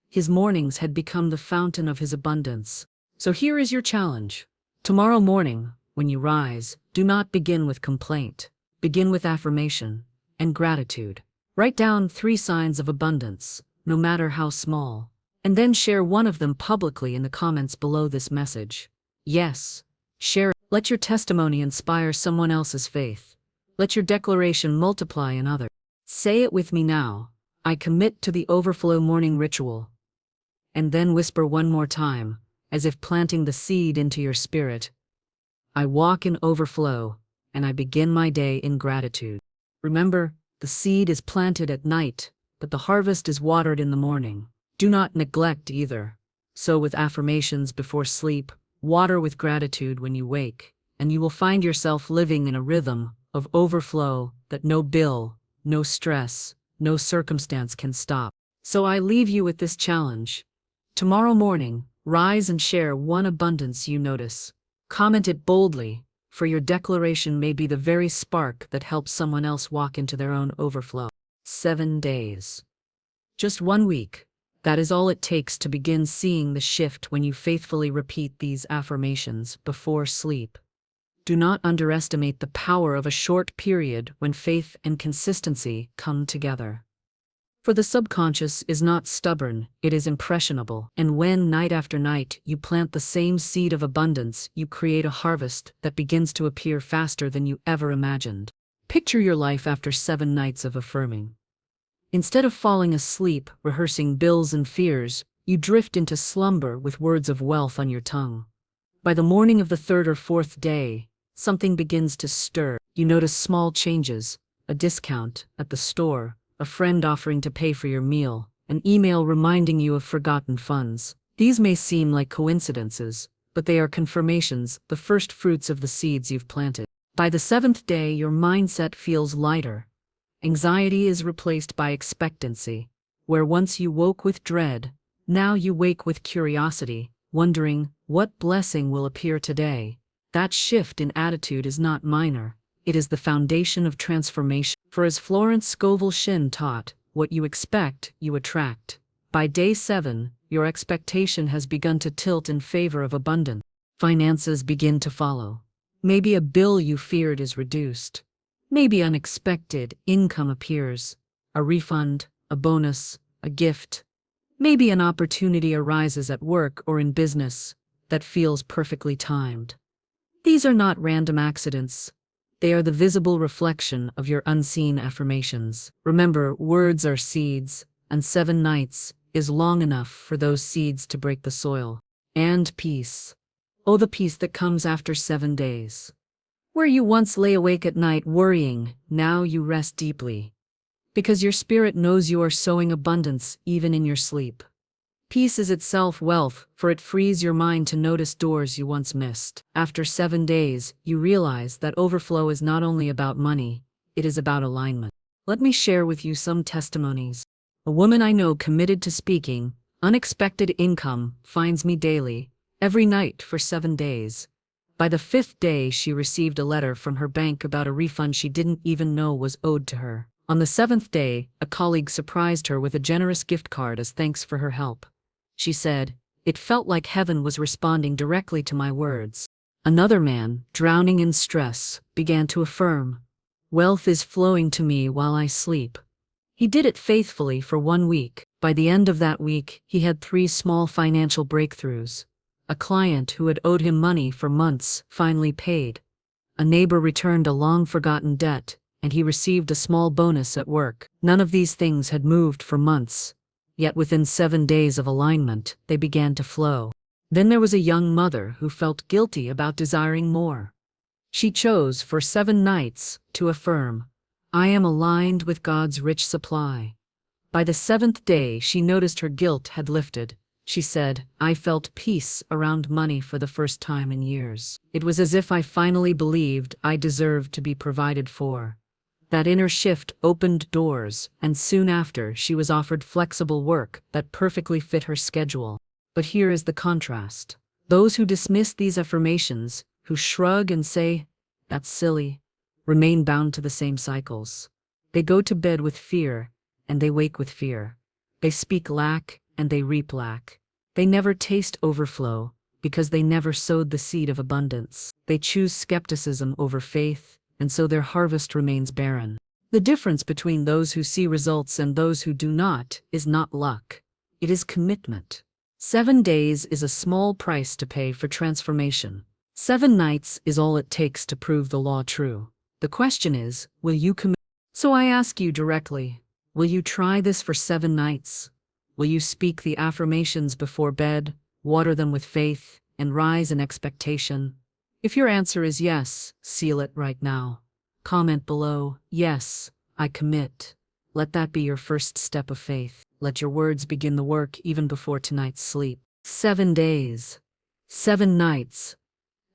His mornings had become the fountain of his abundance. So here is your challenge. Tomorrow morning, when you rise, do not begin with complaint. Begin with affirmation and gratitude. Write down 3 signs of abundance, no matter how small, and then share one of them publicly in the comments below this message. Yes, share it. Let your testimony inspire someone else's faith. Let your declaration multiply in others. Say it with me now. I commit to the Overflow morning ritual. And then whisper one more time, as if planting the seed into your spirit. I walk in overflow, and I begin my day in gratitude. Remember, the seed is planted at night, but the harvest is watered in the morning. Do not neglect either. So with affirmations before sleep, water with gratitude when you wake, and you will find yourself living in a rhythm of overflow that no bill, no stress, no circumstance can stop. So I leave you with this challenge. Tomorrow morning, rise and share one abundance you notice. Comment it boldly, for your declaration may be the very spark that helps someone else walk into their own overflow. 7 days. Just 1 week. That is all it takes to begin seeing the shift when you faithfully repeat these affirmations before sleep. Do not underestimate the power of a short period when faith and consistency come together. For the subconscious is not stubborn, it is impressionable, and when night after night you plant the same seed of abundance, you create a harvest that begins to appear faster than you ever imagined. Picture your life after 7 nights of affirming. Instead of falling asleep, rehearsing bills and fears, you drift into slumber with words of wealth on your tongue. By the morning of the 3rd or 4th day, something begins to stir. You notice small changes: a discount at the store, a friend offering to pay for your meal, an email reminding you of forgotten funds. These may seem like coincidences, but they are confirmations, the first fruits of the seeds you've planted. By the 7th day, your mindset feels lighter. Anxiety is replaced by expectancy. Where once you woke with dread, now you wake with curiosity, wondering, what blessing will appear today? That shift in attitude is not minor. It is the foundation of transformation. For as Florence Scovel Shinn taught, what you expect, you attract. By day 7, your expectation has begun to tilt in favor of abundance. Finances begin to follow. Maybe a bill you feared is reduced. Maybe unexpected income appears. A refund, a bonus, a gift. Maybe an opportunity arises at work or in business that feels perfectly timed. These are not random accidents. They are the visible reflection of your unseen affirmations. Remember, words are seeds, and 7 nights is long enough for those seeds to break the soil. And peace. Oh, the peace that comes after 7 days. Where you once lay awake at night worrying, now you rest deeply. Because your spirit knows you are sowing abundance even in your sleep. Peace is itself wealth, for it frees your mind to notice doors you once missed. After 7 days, you realize that overflow is not only about money, it is about alignment. Let me share with you some testimonies. A woman I know committed to speaking, unexpected income finds me daily, every night for 7 days. By the 5th day, she received a letter from her bank about a refund she didn't even know was owed to her. On the 7th day, a colleague surprised her with a generous gift card as thanks for her help. She said, "It felt like heaven was responding directly to my words." Another man, drowning in stress, began to affirm, "Wealth is flowing to me while I sleep." He did it faithfully for 1 week. By the end of that week, he had 3 small financial breakthroughs. A client who had owed him money for months finally paid. A neighbor returned a long-forgotten debt, and he received a small bonus at work. None of these things had moved for months, yet within 7 days of alignment, they began to flow. Then there was a young mother who felt guilty about desiring more. She chose for 7 nights to affirm, "I am aligned with God's rich supply." By the 7th day, she noticed her guilt had lifted. She said, "I felt peace around money for the first time in years. It was as if I finally believed I deserved to be provided for." That inner shift opened doors, and soon after, she was offered flexible work that perfectly fit her schedule. But here is the contrast. Those who dismiss these affirmations, who shrug and say, "That's silly," remain bound to the same cycles. They go to bed with fear, and they wake with fear. They speak lack, and they reap lack. They never taste overflow, because they never sowed the seed of abundance. They choose skepticism over faith, and so their harvest remains barren. The difference between those who see results and those who do not is not luck. It is commitment. 7 days is a small price to pay for transformation. 7 nights is all it takes to prove the law true. The question is, will you commit? So I ask you directly, will you try this for 7 nights? Will you speak the affirmations before bed, water them with faith, and rise in expectation? If your answer is yes, seal it right now. Comment below, "Yes, I commit." Let that be your first step of faith. Let your words begin the work even before tonight's sleep. 7 days. 7 nights.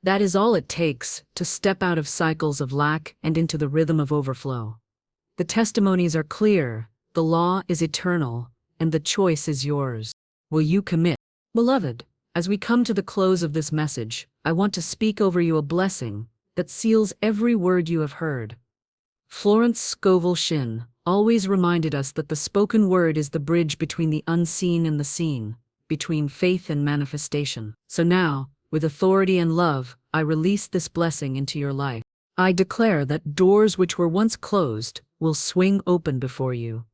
That is all it takes to step out of cycles of lack and into the rhythm of overflow. The testimonies are clear, the law is eternal, and the choice is yours. Will you commit? Beloved, as we come to the close of this message, I want to speak over you a blessing that seals every word you have heard. Florence Scovel Shinn always reminded us that the spoken word is the bridge between the unseen and the seen, between faith and manifestation. So now, with authority and love, I release this blessing into your life. I declare that doors which were once closed will swing open before you.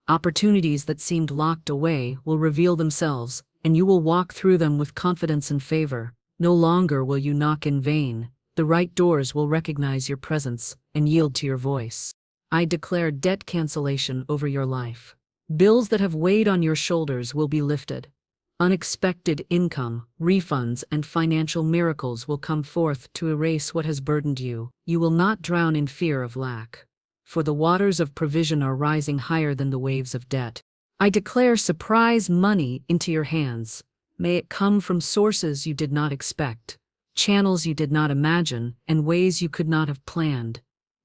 Opportunities that seemed locked away will reveal themselves, and you will walk through them with confidence and favor. No longer will you knock in vain. The right doors will recognize your presence and yield to your voice. I declare debt cancellation over your life. Bills that have weighed on your shoulders will be lifted. Unexpected income, refunds, and financial miracles will come forth to erase what has burdened you. You will not drown in fear of lack, for the waters of provision are rising higher than the waves of debt. I declare surprise money into your hands. May it come from sources you did not expect, channels you did not imagine, and ways you could not have planned.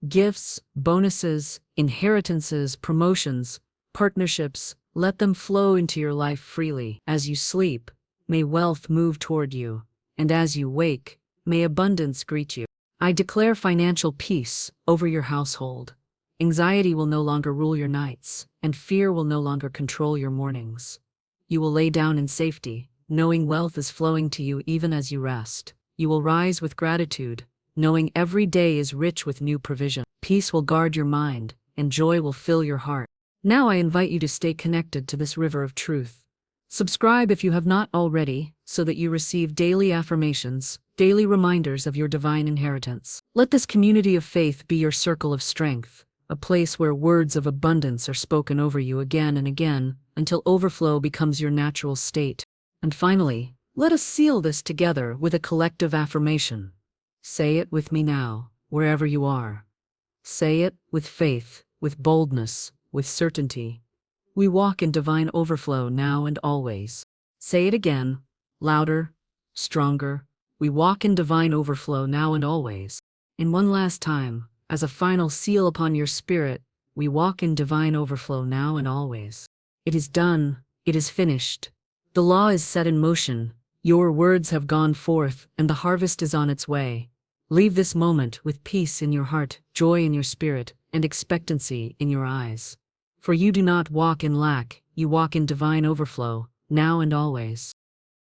Gifts, bonuses, inheritances, promotions, partnerships, let them flow into your life freely. As you sleep, may wealth move toward you, and as you wake, may abundance greet you. I declare financial peace over your household. Anxiety will no longer rule your nights, and fear will no longer control your mornings. You will lay down in safety, knowing wealth is flowing to you even as you rest. You will rise with gratitude, knowing every day is rich with new provision. Peace will guard your mind, and joy will fill your heart. Now I invite you to stay connected to this river of truth. Subscribe if you have not already, so that you receive daily affirmations, daily reminders of your divine inheritance. Let this community of faith be your circle of strength, a place where words of abundance are spoken over you again and again, until overflow becomes your natural state. And finally, let us seal this together with a collective affirmation. Say it with me now, wherever you are. Say it with faith, with boldness, with certainty. We walk in divine overflow now and always. Say it again, louder, stronger. We walk in divine overflow now and always. And one last time, as a final seal upon your spirit, we walk in divine overflow now and always. It is done, it is finished. The law is set in motion, your words have gone forth, and the harvest is on its way. Leave this moment with peace in your heart, joy in your spirit, and expectancy in your eyes. For you do not walk in lack, you walk in divine overflow, now and always.